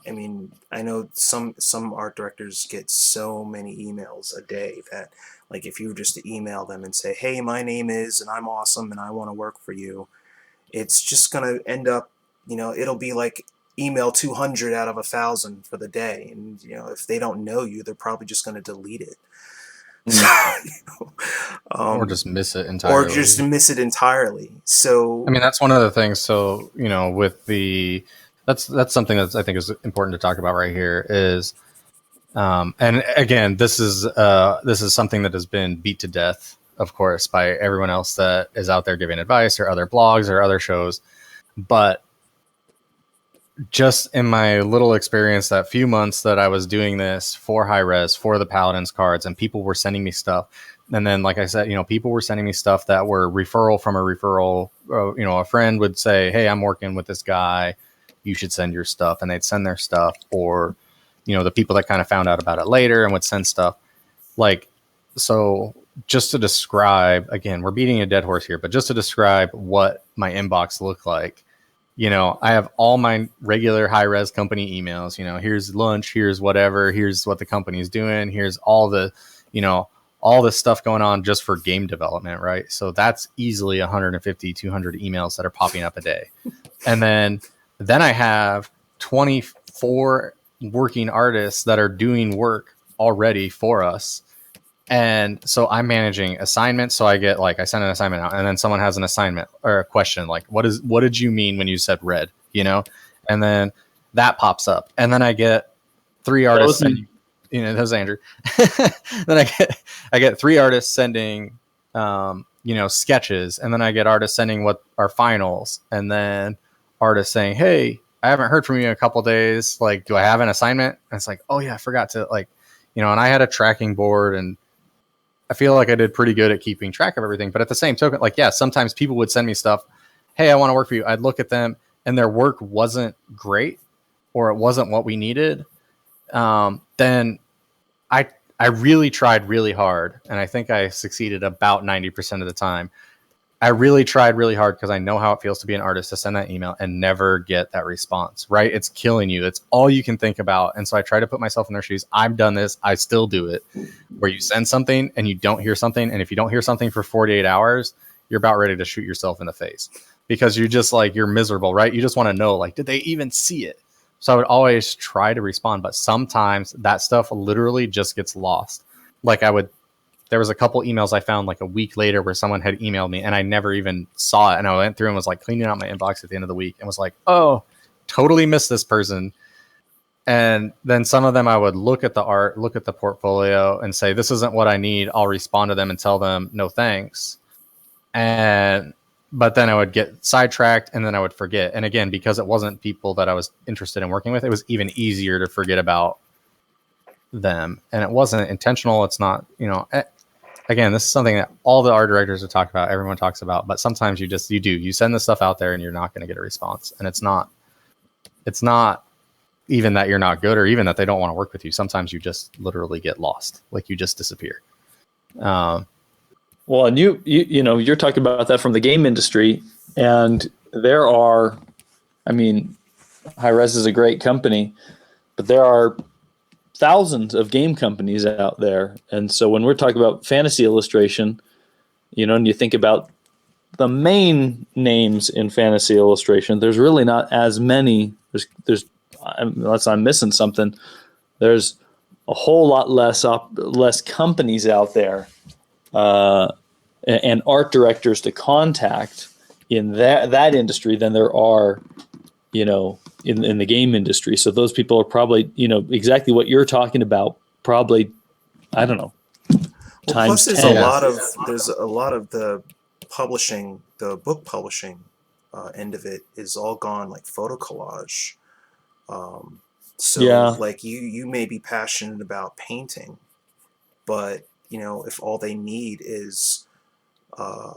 I mean, I know some art directors get so many emails a day that, like, if you were just to email them and say, hey, my name is, and I'm awesome and I want to work for you, it's just going to end up, it'll be like email 200 out of 1,000 for the day. And, if they don't know you, they're probably just going to delete it. Or just miss it entirely. So, I mean, that's one of the things. So, with that's something that I think is important to talk about right here is, and again, this is something that has been beat to death, of course, by everyone else that is out there giving advice, or other blogs or other shows. But just in my little experience, that few months that I was doing this for high res, for the Paladins cards, and people were sending me stuff. And then, like I said, people were sending me stuff that were referral from a referral. A friend would say, hey, I'm working with this guy, you should send your stuff. And they'd send their stuff. Or, the people that kind of found out about it later and would send stuff. So just to describe, again, we're beating a dead horse here, but just to describe what my inbox looked like, I have all my regular high res company emails, here's lunch, here's whatever, here's what the company's doing, here's all the, all this stuff going on just for game development, right? So that's easily 150, 200 emails that are popping up a day. And then I have 24 working artists that are doing work already for us. And so I'm managing assignments. So I send an assignment out, and then someone has an assignment or a question, like, what did you mean when you said red? And then that pops up. And then I get 3 artists. That was Andrew. Then I get 3 artists sending, sketches. And then I get artists sending what are finals. And then artists saying, hey, I haven't heard from you in a couple days. Like, do I have an assignment? And it's like, oh yeah, I forgot to like, and I had a tracking board, and I feel like I did pretty good at keeping track of everything. But at the same token, like, yeah, sometimes people would send me stuff. Hey, I want to work for you. I'd look at them and their work wasn't great, or it wasn't what we needed. Then I really tried really hard, and I think I succeeded about 90% of the time. I really tried really hard because I know how it feels to be an artist, to send that email and never get that response, right? It's killing you. It's all you can think about. And so I try to put myself in their shoes. I've done this. I still do it, where you send something and you don't hear something. And if you don't hear something for 48 hours, you're about ready to shoot yourself in the face, because you're just like, you're miserable, right? You just want to know, like, did they even see it? So I would always try to respond, but sometimes that stuff literally just gets lost. Like there was a couple emails I found like a week later where someone had emailed me and I never even saw it. And I went through and was like cleaning out my inbox at the end of the week and was like, oh, totally missed this person. And then some of them I would look at the art, look at the portfolio and say, this isn't what I need. I'll respond to them and tell them no thanks. But then I would get sidetracked and then I would forget. And again, because it wasn't people that I was interested in working with, it was even easier to forget about them. And it wasn't intentional. It's not, again, this is something that all the art directors have talked about, everyone talks about, but sometimes you send this stuff out there and you're not going to get a response. And it's not even that you're not good or even that they don't want to work with you. Sometimes you just literally get lost. Like you just disappear. Well, and you're talking about that from the game industry, and there are, Hi-Res is a great company, but there are thousands of game companies out there. And so when we're talking about fantasy illustration, and you think about the main names in fantasy illustration, there's really not as many. Unless I'm missing something, there's a whole lot less companies out there and art directors to contact in that industry than there are, in the game industry. So those people are probably, exactly what you're talking about. Probably, I don't know. Well, plus there's a lot of the publishing, the book publishing end of it is all gone like photo collage. Like you may be passionate about painting, but if all they need is a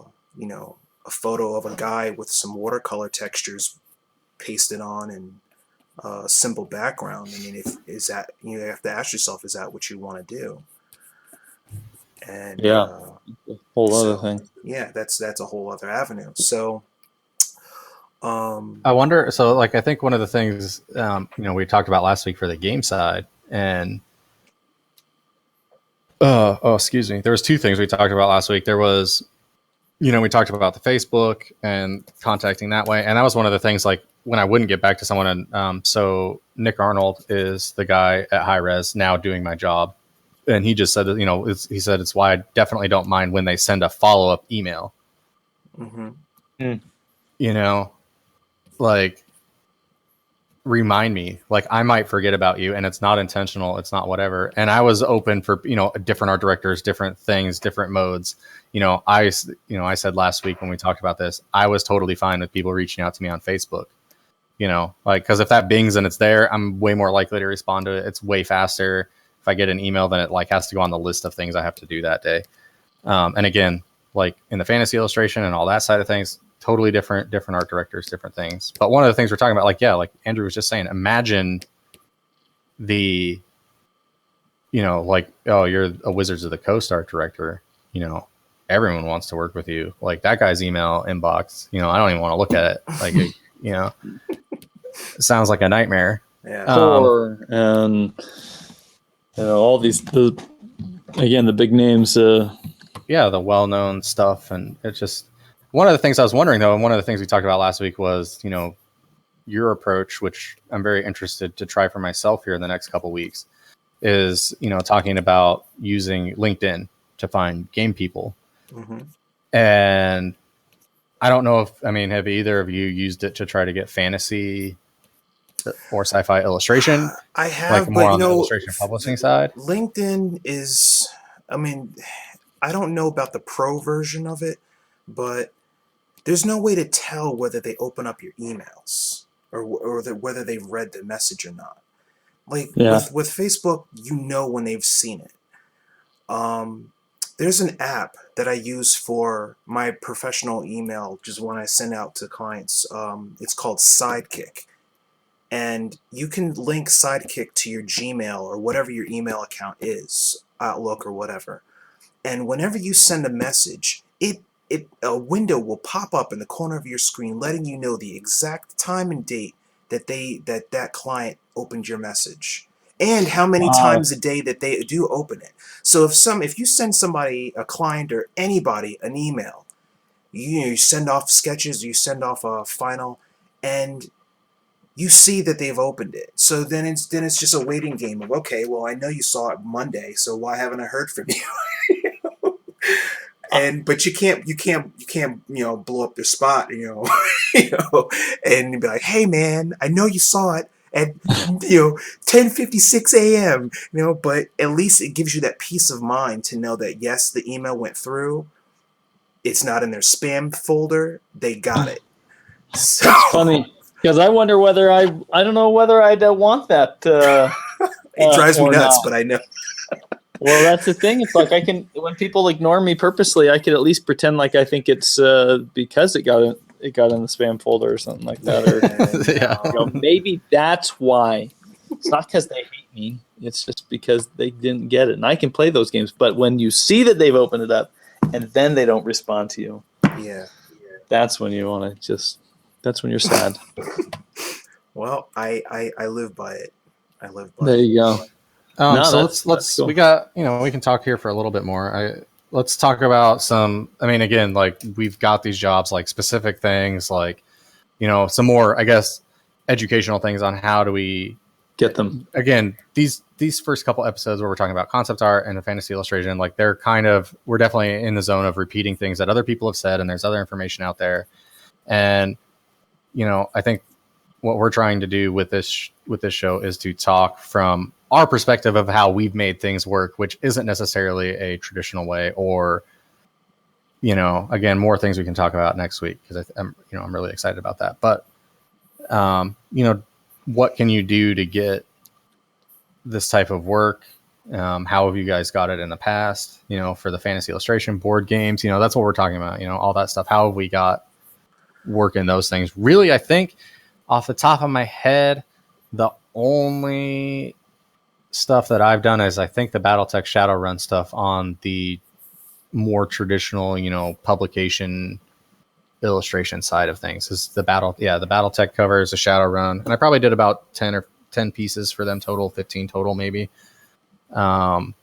photo of a guy with some watercolor textures pasted on and a simple background, you have to ask yourself, is that what you want to do? And whole other thing. Yeah, that's a whole other avenue. So I wonder, so like I think one of the things we talked about last week for the game side, and excuse me, there was two things we talked about last week. There was, we talked about the Facebook and contacting that way, and that was one of the things, like when I wouldn't get back to someone. And so Nick Arnold is the guy at Hi-Res now doing my job, and he just said that, he said it's why I definitely don't mind when they send a follow-up email. Mm-hmm. Like, remind me, like I might forget about you, and it's not intentional, it's not whatever. And I was open for different art directors, different things, different modes. I said last week when we talked about this, I was totally fine with people reaching out to me on Facebook. Because if that bings and it's there, I'm way more likely to respond to it. It's way faster. If I get an email, then it like has to go on the list of things I have to do that day. And again, like in the fantasy illustration and all that side of things, totally different art directors, different things. But one of the things we're talking about, like Andrew was just saying, imagine the, like, oh, you're a Wizards of the Coast art director, everyone wants to work with you. Like that guy's email inbox, I don't even want to look at it. Like, it sounds like a nightmare. Yeah. And all these, the big names. The well-known stuff. And it's just one of the things I was wondering, though, and one of the things we talked about last week was, your approach, which I'm very interested to try for myself here in the next couple of weeks, is, talking about using LinkedIn to find game people. Mm-hmm. And I don't know have either of you used it to try to get fantasy or sci-fi illustration? I have, like more but on the illustration publishing side. LinkedIn is, I don't know about the pro version of it, but there's no way to tell whether they open up your emails, whether they've read the message or not. Like Yeah. with Facebook, you know when they've seen it. There's an app that I use for my professional email, just when I send out to clients. It's called Sidekick. And you can link Sidekick to your Gmail or whatever your email account is, Outlook or whatever. And whenever you send a message, a window will pop up in the corner of your screen letting you know the exact time and date that client opened your message, and how many Wow. times a day that they do open it. So if you send somebody, a client or anybody, an email, you send off sketches, you send off a final, and you see that they've opened it. So then it's just a waiting game of, okay, well, I know you saw it Monday, so why haven't I heard from you? But you can't blow up their spot, and be like, hey man, I know you saw it at 10:56 a.m. But at least it gives you that peace of mind to know that yes, the email went through. It's not in their spam folder. They got it. So That's funny, because I wonder whether I don't know whether I'd want that it drives me or nuts, not. but I know. Well, that's the thing. It's like when people ignore me purposely, I could at least pretend like I think it's because it got in the spam folder or something like that, or Yeah. maybe that's why. It's not because they hate me. It's just because they didn't get it, and I can play those games. But when you see that they've opened it up, and then they don't respond to you, Yeah. that's when you want to that's when you're sad. Well, I live by it. I live by There it. you go. No, So that's cool. we got, we can talk here for a little bit more. Let's talk about some, I mean, again, like we've got these jobs, like specific things, like, some more, I guess, educational things on how do we Get them. Again, these first couple episodes where we're talking about concept art and the fantasy illustration, like we're definitely in the zone of repeating things that other people have said, and there's other information out there. And, I think what we're trying to do with this show is to talk from our perspective of how we've made things work, which isn't necessarily a traditional way, or, again, more things we can talk about next week, because I'm really excited about that. But, what can you do to get this type of work? How have you guys got it in the past? For the fantasy illustration, board games, that's what we're talking about, all that stuff. How have we got work in those things? Really, I think off the top of my head, the only stuff that I've done is I think the BattleTech Shadowrun stuff on the more traditional, publication illustration side of things is the BattleTech covers, the Shadowrun, and I probably did about 10 pieces for them total, 15 total maybe. But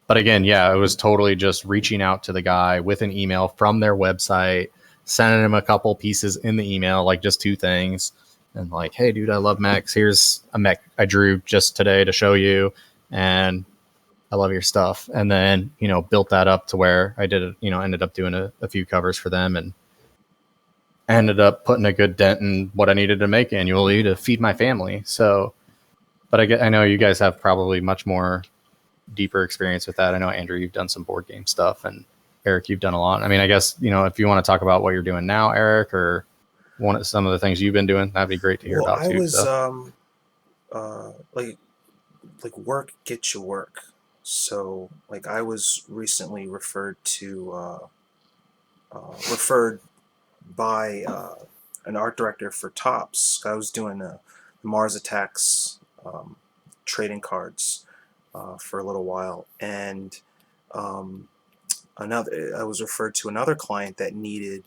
again, it was totally just reaching out to the guy with an email from their website, sending him a couple pieces in the email, like just 2 things. And like, hey, dude, I love mechs. Here's a mech I drew just today to show you, and I love your stuff. And then, built that up to where I did, ended up doing a few covers for them, and ended up putting a good dent in what I needed to make annually to feed my family. So, but I know you guys have probably much more deeper experience with that. I know, Andrew, you've done some board game stuff, and Eric, you've done a lot. I mean, I guess, if you want to talk about what you're doing now, Eric, or some of the things you've been doing, that'd be great to hear about too. I was like work gets you work. So like I was recently referred by an art director for Topps. I was doing Mars Attacks trading cards for a little while, and I was referred to another client that needed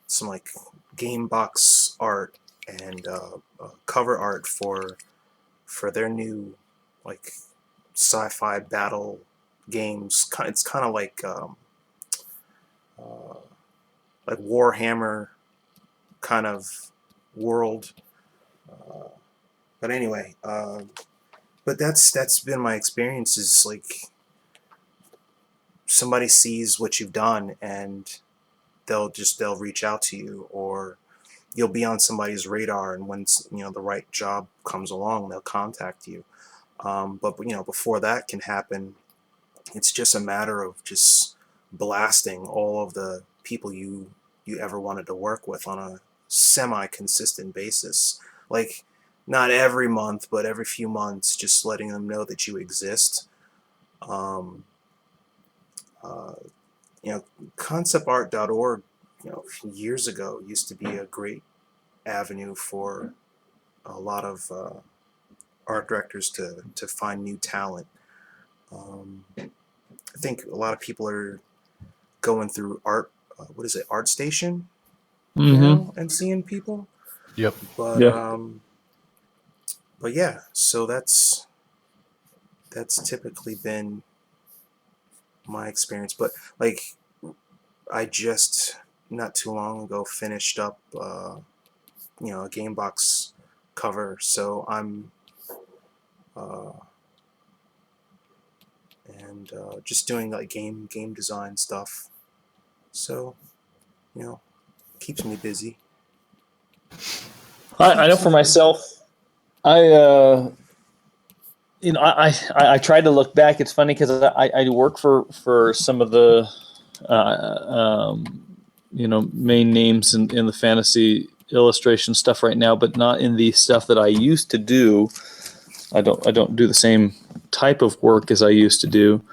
some like game box art and cover art for their new like sci-fi battle games. It's kind of like Warhammer kind of world. But anyway, but that's been my experience. Is like somebody sees what you've done and they'll reach out to you, or you'll be on somebody's radar, and when the right job comes along, they'll contact you. But before that can happen, it's just a matter of just blasting all of the people you ever wanted to work with on a semi-consistent basis. Like, not every month, but every few months, just letting them know that you exist. Um, uh, conceptart.org, years ago used to be a great avenue for a lot of art directors to find new talent. I think a lot of people are going through what is it, ArtStation now, and seeing people. Yep. But Yeah. but yeah, so that's typically been my experience. But like, I just not too long ago finished up a game box cover, so I'm just doing like game design stuff. So, keeps me busy. I know for myself, I I tried to look back. It's funny because I work for some of the main names in the fantasy illustration stuff right now, but not in the stuff that I used to do. I don't do the same type of work as I used to do.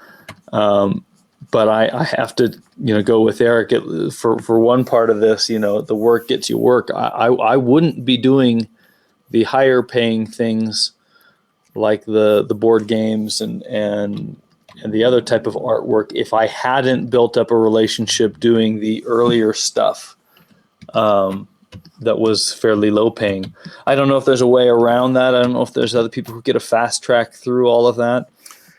But I have to, go with Eric for one part of this. The work gets you work. I wouldn't be doing the higher paying things like the board games and the other type of artwork if I hadn't built up a relationship doing the earlier stuff that was fairly low paying. I don't know if there's a way around that. I don't know if there's other people who get a fast track through all of that.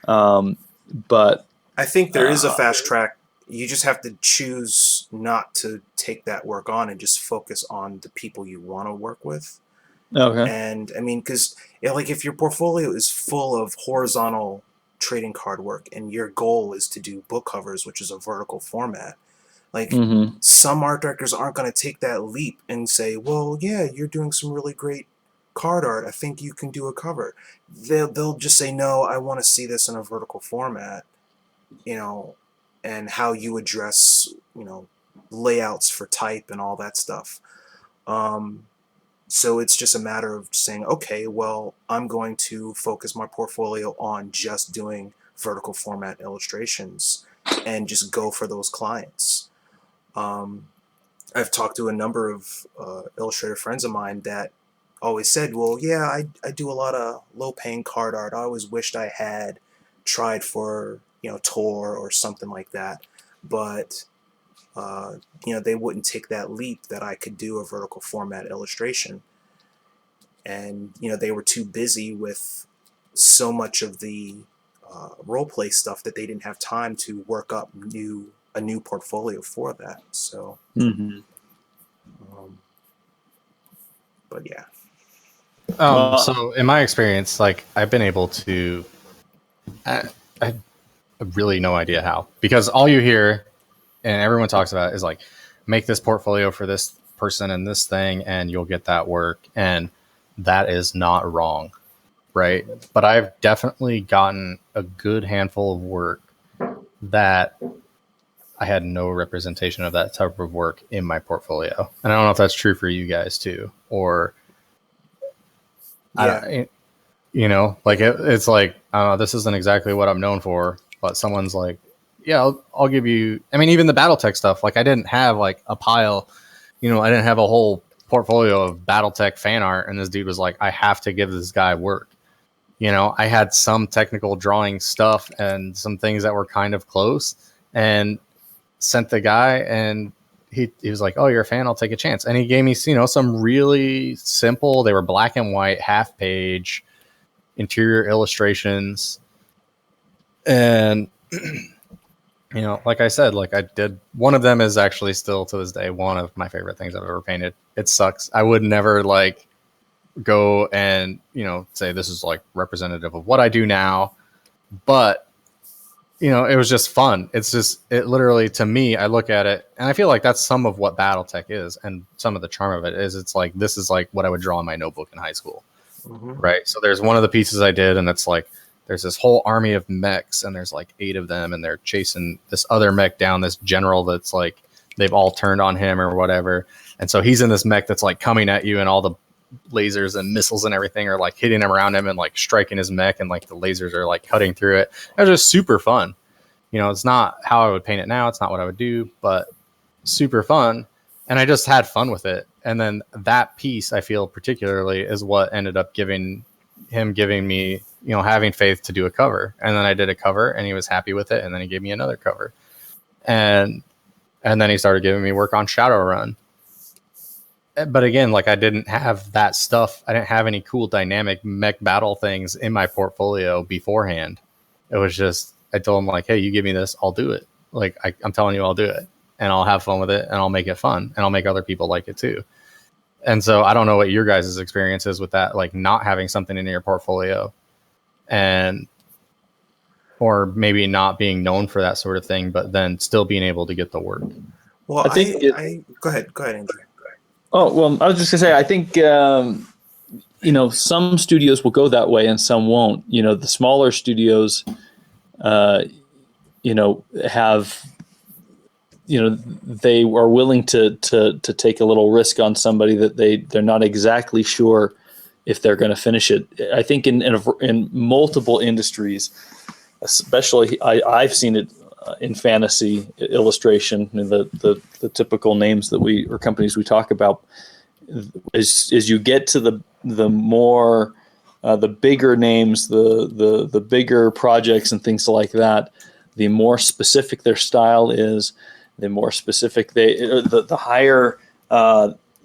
But I think there is a fast track. You just have to choose not to take that work on and just focus on the people you want to work with. okay. And I mean, because like, if your portfolio is full of horizontal trading card work and your goal is to do book covers, which is a vertical format, like, some art directors aren't going to take that leap and say, well, yeah, you're doing some really great card art, I think you can do a cover. They'll just say, no, I want to see this in a vertical format, and how you address, layouts for type and all that stuff. So it's just a matter of saying, okay, well, I'm going to focus my portfolio on just doing vertical format illustrations and just go for those clients. I've talked to a number of illustrator friends of mine that always said, well, yeah, I do a lot of low-paying card art. I always wished I had tried for, Tor or something like that. But, they wouldn't take that leap that I could do a vertical format illustration. And, they were too busy with so much of the role play stuff that they didn't have time to work up a new portfolio for that. So, but yeah. So in my experience, like, I've been able to, I have really no idea how, because all you hear and everyone talks about is like, make this portfolio for this person and this thing, and you'll get that work. And that is not wrong. Right. But I've definitely gotten a good handful of work that I had no representation of that type of work in my portfolio. And I don't know if that's true for you guys too, or, Yeah. Like it's like, this isn't exactly what I'm known for, but someone's like, yeah, I'll give you, I mean, even the BattleTech stuff, like I didn't have like a pile, I didn't have a whole portfolio of BattleTech fan art. And this dude was like, I have to give this guy work. I had some technical drawing stuff and some things that were kind of close, and sent the guy, and he was like, oh, you're a fan, I'll take a chance. And he gave me, some really simple, they were black and white, half page interior illustrations. And, like I said, like I did, one of them is actually still to this day one of my favorite things I've ever painted. It sucks. I would never like go and, say this is like representative of what I do now, but it was just fun. It's just, it literally, to me, I look at it and I feel like that's some of what BattleTech is. And some of the charm of it is it's like, this is like what I would draw in my notebook in high school. Right. So there's one of the pieces I did, and it's like, there's this whole army of mechs, and there's like 8 of them, and they're chasing this other mech down, this general that's like they've all turned on him or whatever. And so he's in this mech that's like coming at you, and all the lasers and missiles and everything are like hitting him around him and like striking his mech, and like the lasers are like cutting through it. It was just super fun. It's not how I would paint it now. It's not what I would do, but super fun. And I just had fun with it. And then that piece, I feel particularly, is what ended up giving me, having faith to do a cover. And then I did a cover, and he was happy with it. And then he gave me another cover. And then he started giving me work on Shadowrun. But again, like, I didn't have that stuff. I didn't have any cool dynamic mech battle things in my portfolio beforehand. It was just, I told him, like, hey, you give me this, I'll do it. Like, I'm telling you, I'll do it, and I'll have fun with it, and I'll make it fun, and I'll make other people like it too. And so I don't know what your guys' experience is with that, like not having something in your portfolio, or maybe not being known for that sort of thing, but then still being able to get the work. Well, I think go ahead, Andrew. Oh, well, I was just gonna say, I think, some studios will go that way and some won't. The smaller studios, have, they are willing to take a little risk on somebody that they're not exactly sure if they're going to finish it. I think in multiple industries, especially I've seen it in fantasy illustration, the typical names that or companies we talk about, as you get to the more the bigger names, the bigger projects and things like that, the more specific their style is, the more specific the higher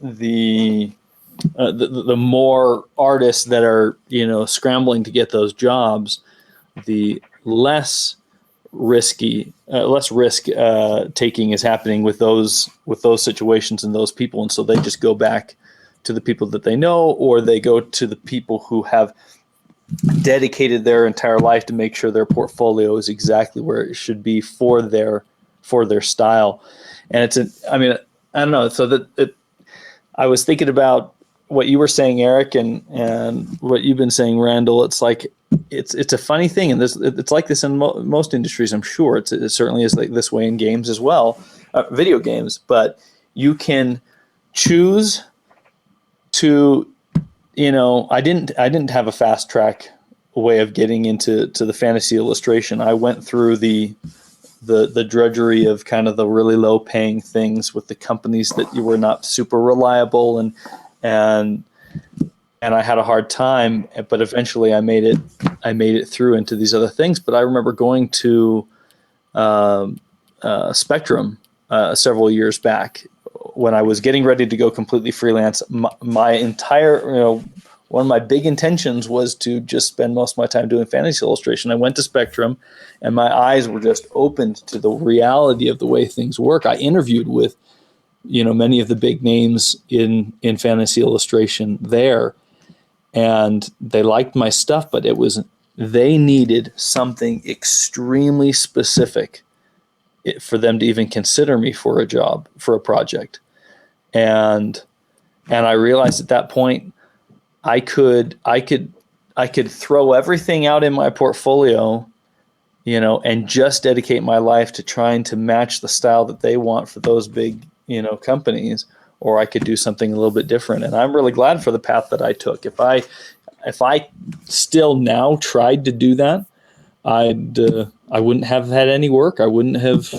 the more artists that are scrambling to get those jobs, the less risk taking is happening with those situations and those people, and so they just go back to the people that they know, or they go to the people who have dedicated their entire life to make sure their portfolio is exactly where it should be for their style. And I don't know. So I was thinking about what you were saying, Eric, and what you've been saying, Randall. It's like it's a funny thing, and it's like this in most industries. I'm sure it certainly is like this way in games as well, video games. But you can choose to, I didn't have a fast track way of getting into the fantasy illustration. I went through the drudgery of kind of the really low paying things with the companies that you were not super reliable, and I had a hard time, but eventually I made it through into these other things. But I remember going to Spectrum several years back when I was getting ready to go completely freelance. My entire, one of my big intentions was to just spend most of my time doing fantasy illustration. I went to Spectrum, and my eyes were just opened to the reality of the way things work. I interviewed with, many of the big names in fantasy illustration there, and they liked my stuff, but they needed something extremely specific for them to even consider me for a job, for a project. And I realized at that point, I could throw everything out in my portfolio, and just dedicate my life to trying to match the style that they want for those big, companies, or I could do something a little bit different. And I'm really glad for the path that I took. If I still now tried to do that, I wouldn't have had any work. I wouldn't have,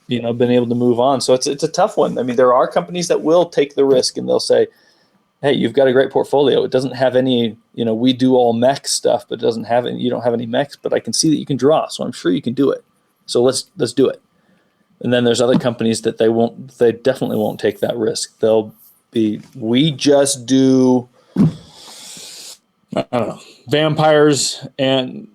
been able to move on. So it's a tough one. I mean, there are companies that will take the risk, and they'll say, hey, you've got a great portfolio. It doesn't have any, we do all mech stuff, but it doesn't have any, you don't have any mechs, but I can see that you can draw, so I'm sure you can do it. So let's do it. And then there's other companies that they definitely won't take that risk. They'll be, we just do, I don't know, vampires, and,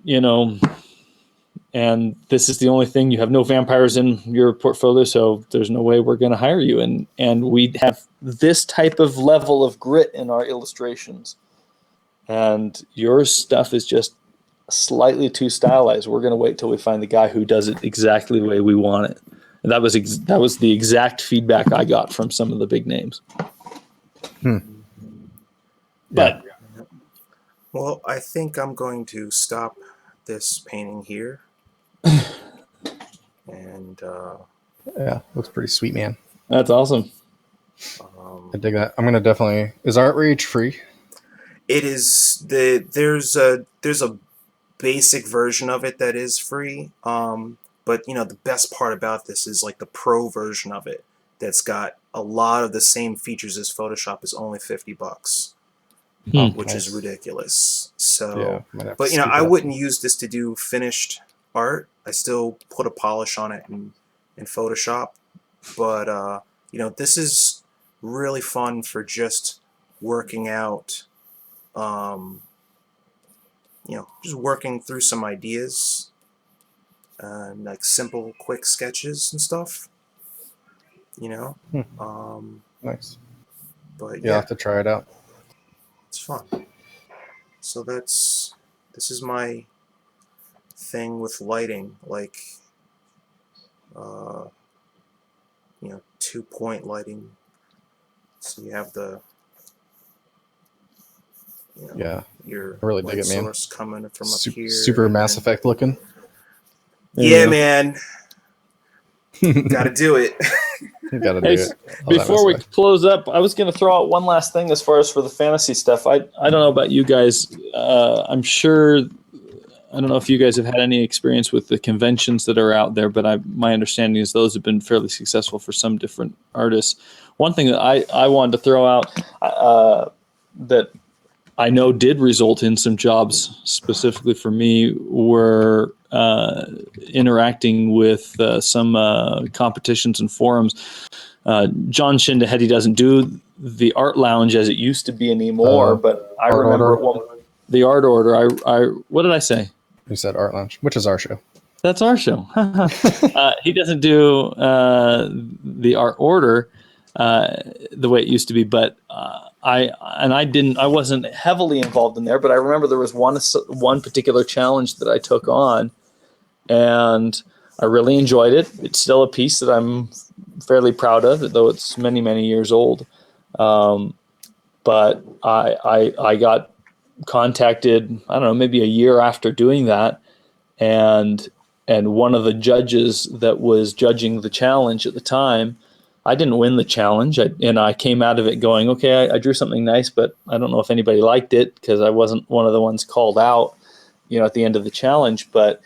and this is the only thing. You have no vampires in your portfolio, so there's no way we're going to hire you. And we have this type of level of grit in our illustrations, and your stuff is just slightly too stylized. We're going to wait till we find the guy who does it exactly the way we want it. And that was the exact feedback I got from some of the big names. But well, I think I'm going to stop this painting here. And yeah, looks pretty sweet, man. That's awesome. I dig that. I'm gonna definitely. Is Art Rage free? It is there's a basic version of it that is free. But the best part about this is like the pro version of it that's got a lot of the same features as Photoshop is only $50, Oh, which is nice. ridiculous. Yeah, So, might have to but scoop I it up. wouldn't use this to do finished art. I still put a polish on it in Photoshop. But this is really fun for just working out. Um, just working through some ideas, like simple, quick sketches and stuff. You know, Hmm, um, nice. but Yeah, I'll yeah, have to try it out. it's fun. So this is my thing with lighting, like uh, 2-point lighting. So you have the Yeah, your I really dig light it, man. source coming from up here, Super and Mass then Effect looking. There you yeah, go. man, got to do it. You gotta do Hey, it. Love that before Mass we Effect. close up, I was going to throw out one last thing as far as for the fantasy stuff. I don't know about you guys. I'm sure I don't know if you guys have had any experience with the conventions that are out there, but my understanding is those have been fairly successful for some different artists. One thing that I wanted to throw out that I know did result in some jobs specifically for me were interacting with some competitions and forums. John Shindahetti doesn't do the art lounge as it used to be anymore, The but I Art remember Order. at one the art order. I what did I say? You said Art Lounge, which is our show. That's our show. He doesn't do the art order the way it used to be, but I wasn't heavily involved in there, but I remember there was one particular challenge that I took on, and I really enjoyed it. It's still a piece that I'm fairly proud of, though it's many many years old. Um, but I got contacted, I don't know, maybe a year after doing that, and one of the judges that was judging the challenge at the time, I didn't win the challenge, and I came out of it going, okay, I drew something nice, but I don't know if anybody liked it because I wasn't one of the ones called out, at the end of the challenge. But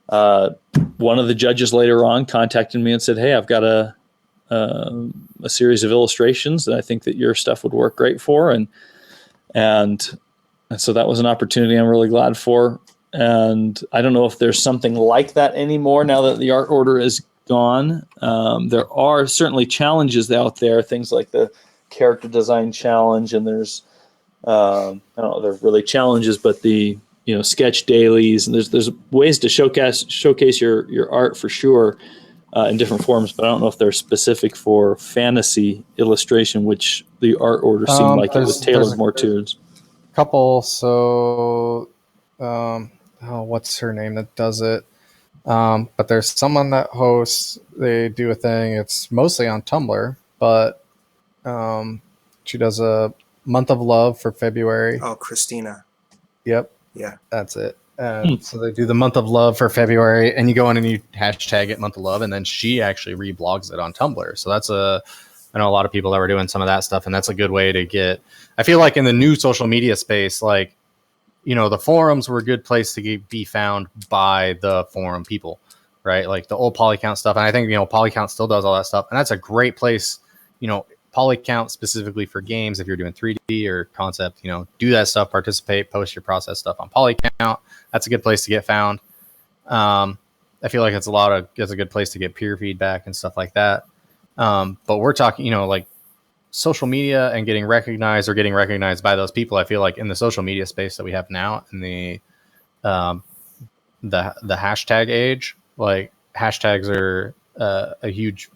uh, one of the judges later on contacted me and said, hey, I've got a series of illustrations that I think that your stuff would work great for, and so that was an opportunity I'm really glad for. And I don't know if there's something like that anymore now that the art order is gone. There are certainly challenges out there, things like the character design challenge, and there's I don't know, they're really challenges, but the sketch dailies, and there's ways to showcase your art for sure in different forms. But I don't know if they're specific for fantasy illustration, which the art order seemed like it was There's tailored a more towards. couple. So, what's her name that does it? But there's someone that hosts. They do a thing. It's mostly on Tumblr, but she does a month of love for February. Oh, Christina. Yep, Yeah. that's it. And so they do the month of love for February, and you go in and you hashtag it month of love, and then she actually reblogs it on Tumblr. So I know a lot of people that were doing some of that stuff, and that's a good way to get. I feel like in the new social media space, like the forums were a good place to be found by the forum people, right? Like the old Polycount stuff, and I think Polycount still does all that stuff, and that's a great place. Polycount specifically for games. If you're doing 3D or concept, do that stuff, participate, post your process stuff on Polycount. That's a good place to get found. I feel like it's a good place to get peer feedback and stuff like that. But we're talking, like social media and getting recognized by those people. I feel like in the social media space that we have now in the hashtag age, like hashtags are a huge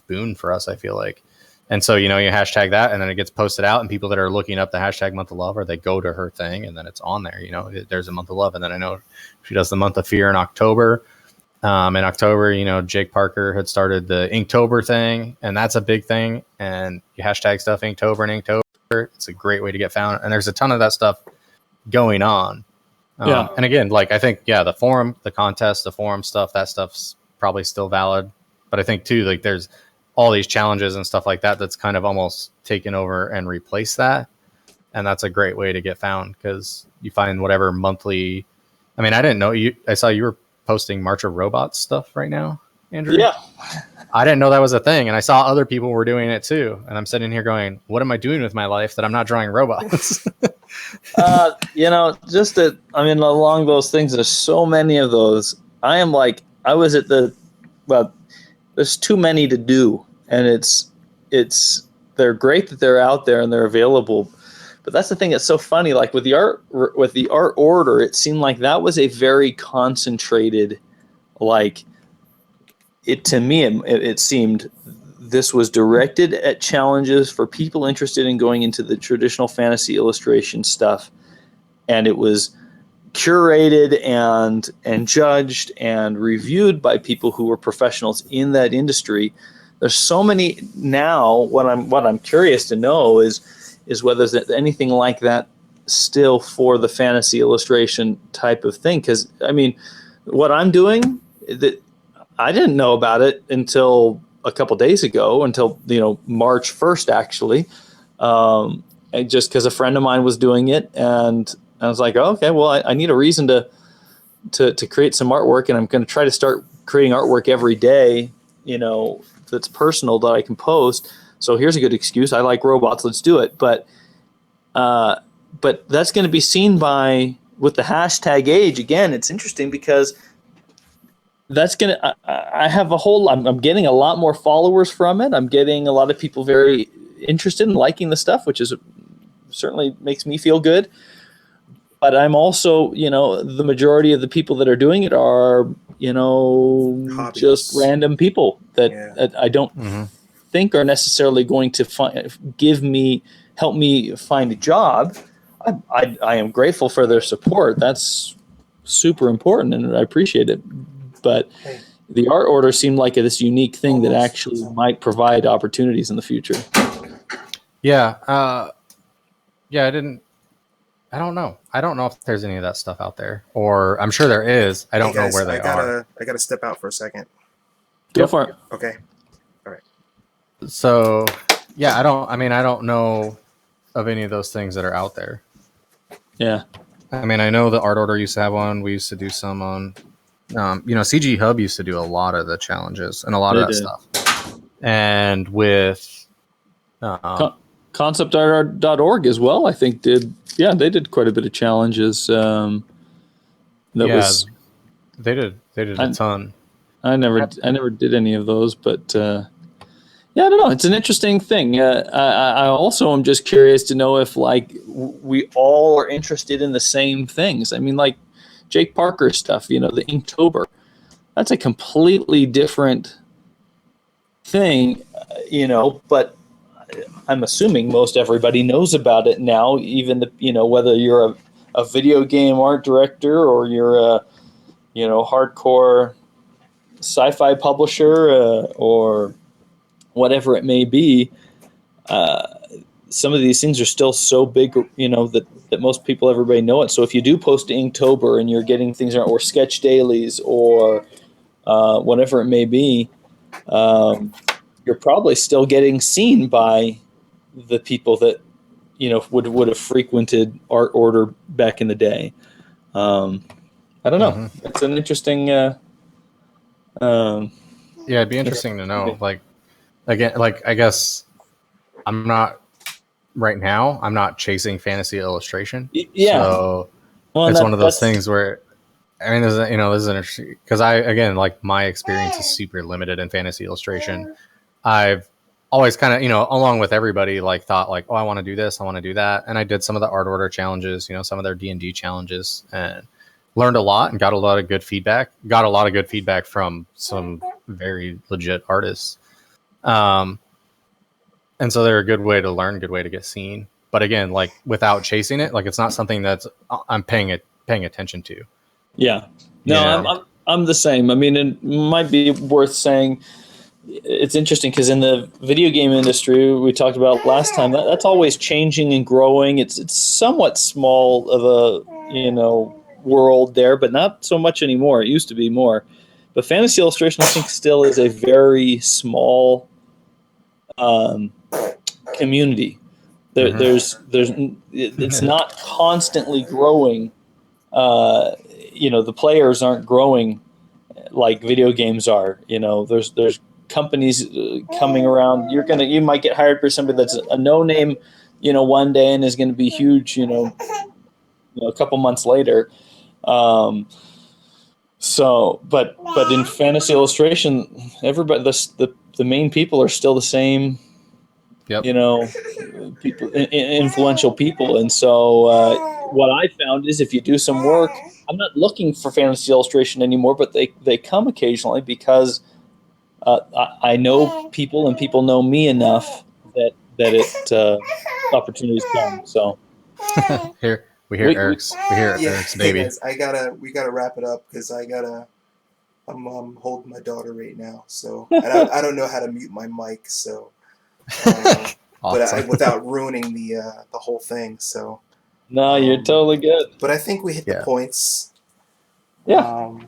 boon for us. I feel like. And so, you hashtag that and then it gets posted out, and people that are looking up the hashtag month of love, or they go to her thing and then it's on there, there's a month of love. And then I know she does the month of fear in October. In October, Jake Parker had started the Inktober thing, and that's a big thing. And you hashtag stuff Inktober and Inktober. It's a great way to get found. And there's a ton of that stuff going on. Yeah. And again, like I think, the forum, the contest, the forum stuff, that stuff's probably still valid. But I think too, like there's all these challenges and stuff like that, that's kind of almost taken over and replaced that. And that's a great way to get found, because you find whatever monthly. I mean, I didn't know I saw you were posting March of Robots stuff right now, Andrew. Yeah. I didn't know that was a thing. And I saw other people were doing it too. And I'm sitting here going, what am I doing with my life that I'm not drawing robots? Along those things, there's so many of those. I was at there's too many to do, and they're great that they're out there and they're available. But that's the thing that's so funny. Like with the art order, it seemed like that was a very concentrated, it seemed this was directed at challenges for people interested in going into the traditional fantasy illustration stuff. And it was curated and judged and reviewed by people who were professionals in that industry. There's so many now. What I'm curious to know is whether there's anything like that still for the fantasy illustration type of thing. Because I mean, what I'm doing, that I didn't know about it until a couple days ago, until March 1st actually, just because a friend of mine was doing it, and I was like, oh, okay, well, I need a reason to create some artwork, and I'm going to try to start creating artwork every day, that's personal that I can post. So here's a good excuse. I like robots. Let's do it. But that's going to be seen with the hashtag age. Again, it's interesting because that's going to, I have I'm getting a lot more followers from it. I'm getting a lot of people very interested in liking the stuff, which is certainly makes me feel good. But I'm also, the majority of the people that are doing it are, Hobbyists. Just random people that I don't think are necessarily going to help me find a job. I am grateful for their support. That's super important, and I appreciate it. But the art order seemed like this unique thing that actually might provide opportunities in the future. Yeah. I don't know. I don't know if there's any of that stuff out there, or I'm sure there is. I don't know where they are. I gotta step out for a second. Go for it. Okay. All right. So, yeah, I don't know of any of those things that are out there. Yeah. I mean, I know the art order used to have one. We used to do some on, CG Hub used to do a lot of the challenges and a lot of that stuff. And with conceptart.org as well, I think they did quite a bit of challenges. They did a ton. I never did any of those, but I don't know. It's an interesting thing. I also am just curious to know if we all are interested in the same things. I mean, like Jake Parker stuff, the Inktober. That's a completely different thing, but I'm assuming most everybody knows about it now, even whether you're a video game art director or you're a hardcore sci-fi publisher or whatever it may be. Some of these things are still so big, that most people, everybody know it. So if you do post to Inktober and you're getting things or sketch dailies or whatever it may be, you're probably still getting seen by the people that would have frequented art order back in the day. I don't know. Mm-hmm. It's an interesting. It'd be interesting to know. I guess I'm not right now. I'm not chasing fantasy illustration. Yeah. So it's one of those things where. I mean, this is interesting because my experience is super limited in fantasy illustration. I've always kind of, along with everybody, thought oh, I want to do this, I want to do that. And I did some of the art order challenges, some of their D&D challenges, and learned a lot and got a lot of good feedback. Got a lot of good feedback from some very legit artists. And so they're a good way to learn, good way to get seen. But again, without chasing it, it's not something that's I'm paying attention to. Yeah. No, I'm the same. I mean, it might be worth saying. It's interesting because in the video game industry, we talked about last time, that's always changing and growing. It's somewhat small of a world there, but not so much anymore. It used to be more. But fantasy illustration, I think, still is a very small community. It's not constantly growing. The players aren't growing like video games are. There's companies coming around. You might get hired for somebody that's a no name, one day and is going to be huge, a couple months later. But in fantasy illustration, everybody, the main people are still the same. Yep. People, influential people. And so what I found is if you do some work, I'm not looking for fantasy illustration anymore, but they come occasionally because I know people and people know me enough that opportunities come. So we hear Eric's baby. Hey guys, we gotta wrap it up because I'm holding my daughter right now, so I don't know how to mute my mic, so Awesome. but without ruining the whole thing. So no, you're totally good. But I think we hit the points. Yeah.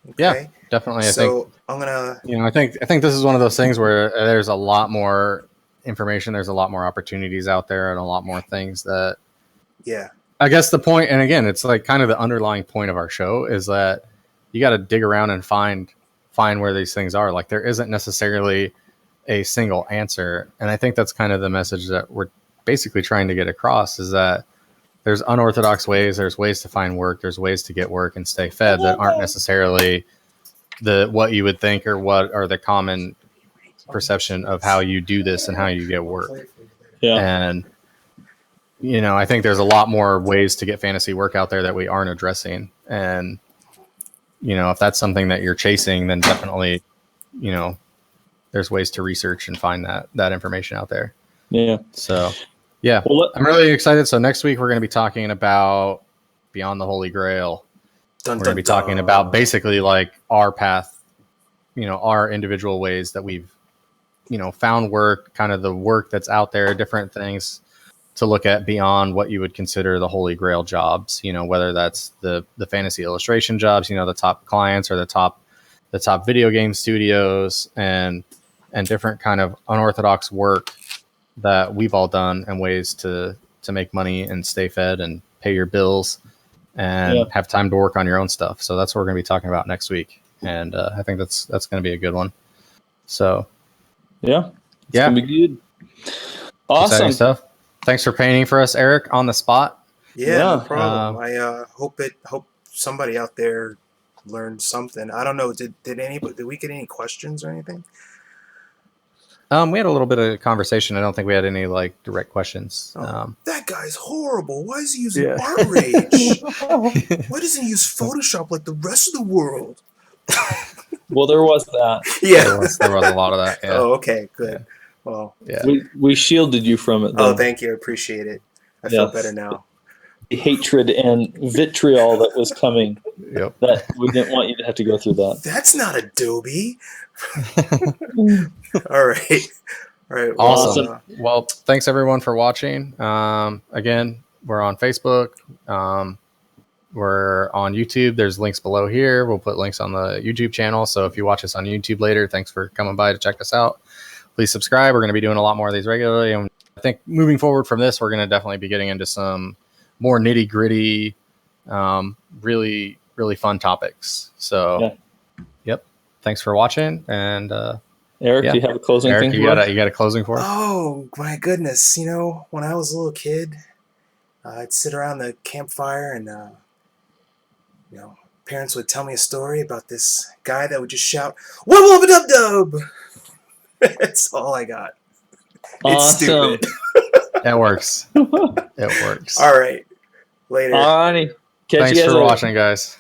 Okay. Yeah, definitely. I think I'm gonna. I think this is one of those things where there's a lot more information, there's a lot more opportunities out there, and a lot more things that. Yeah. I guess the point, and again, it's like kind of the underlying point of our show is that you got to dig around and find where these things are. Like there isn't necessarily a single answer, and I think that's kind of the message that we're basically trying to get across is that there's unorthodox ways, there's ways to find work, there's ways to get work and stay fed that aren't necessarily what you would think or what are the common perception of how you do this and how you get work. Yeah. And I think there's a lot more ways to get fantasy work out there that we aren't addressing. And if that's something that you're chasing, then definitely there's ways to research and find that information out there. Yeah. So yeah, well, I'm really excited. So next week we're going to be talking about Beyond the Holy Grail. We're going to be talking about basically like our path, our individual ways that we've, found work, kind of the work that's out there, different things to look at beyond what you would consider the Holy Grail jobs, whether that's the fantasy illustration jobs, the top clients or the top video game studios and different kind of unorthodox work that we've all done and ways to make money and stay fed and pay your bills and have time to work on your own stuff. So that's what we're going to be talking about next week. And I think that's going to be a good one. So Yeah. It's gonna be good. Awesome exciting stuff. Thanks for painting for us, Eric, on the spot. Yeah, no problem. I hope somebody out there learned something. I don't know. Did we get any questions or anything? We had a little bit of conversation. I don't think we had any like direct questions. That guy's horrible. Why is he using art rage? Why doesn't he use Photoshop like the rest of the world? Well, there was that. Yeah, there was a lot of that. Yeah. Oh, okay, good. Yeah. Well, yeah, we shielded you from it, though. Oh, thank you. I appreciate it. I feel better now. The hatred and vitriol that was coming. Yep. That we didn't want you to have to go through that. That's not Adobe. All right. Awesome. Well, thanks everyone for watching. Again, we're on Facebook. We're on YouTube. There's links below here. We'll put links on the YouTube channel. So if you watch us on YouTube later, thanks for coming by to check us out. Please subscribe. We're going to be doing a lot more of these regularly. And I think moving forward from this, we're going to definitely be getting into some more nitty gritty, really, really fun topics. So, yep. Thanks for watching. And Eric, do you have a closing thing? You got a closing for us? Oh my goodness! When I was a little kid, I'd sit around the campfire and parents would tell me a story about this guy that would just shout "Wubba wubba dub dub." That's all I got. Awesome. It's stupid. It works. It works. All right. Later. Alrighty. Thanks for watching, guys.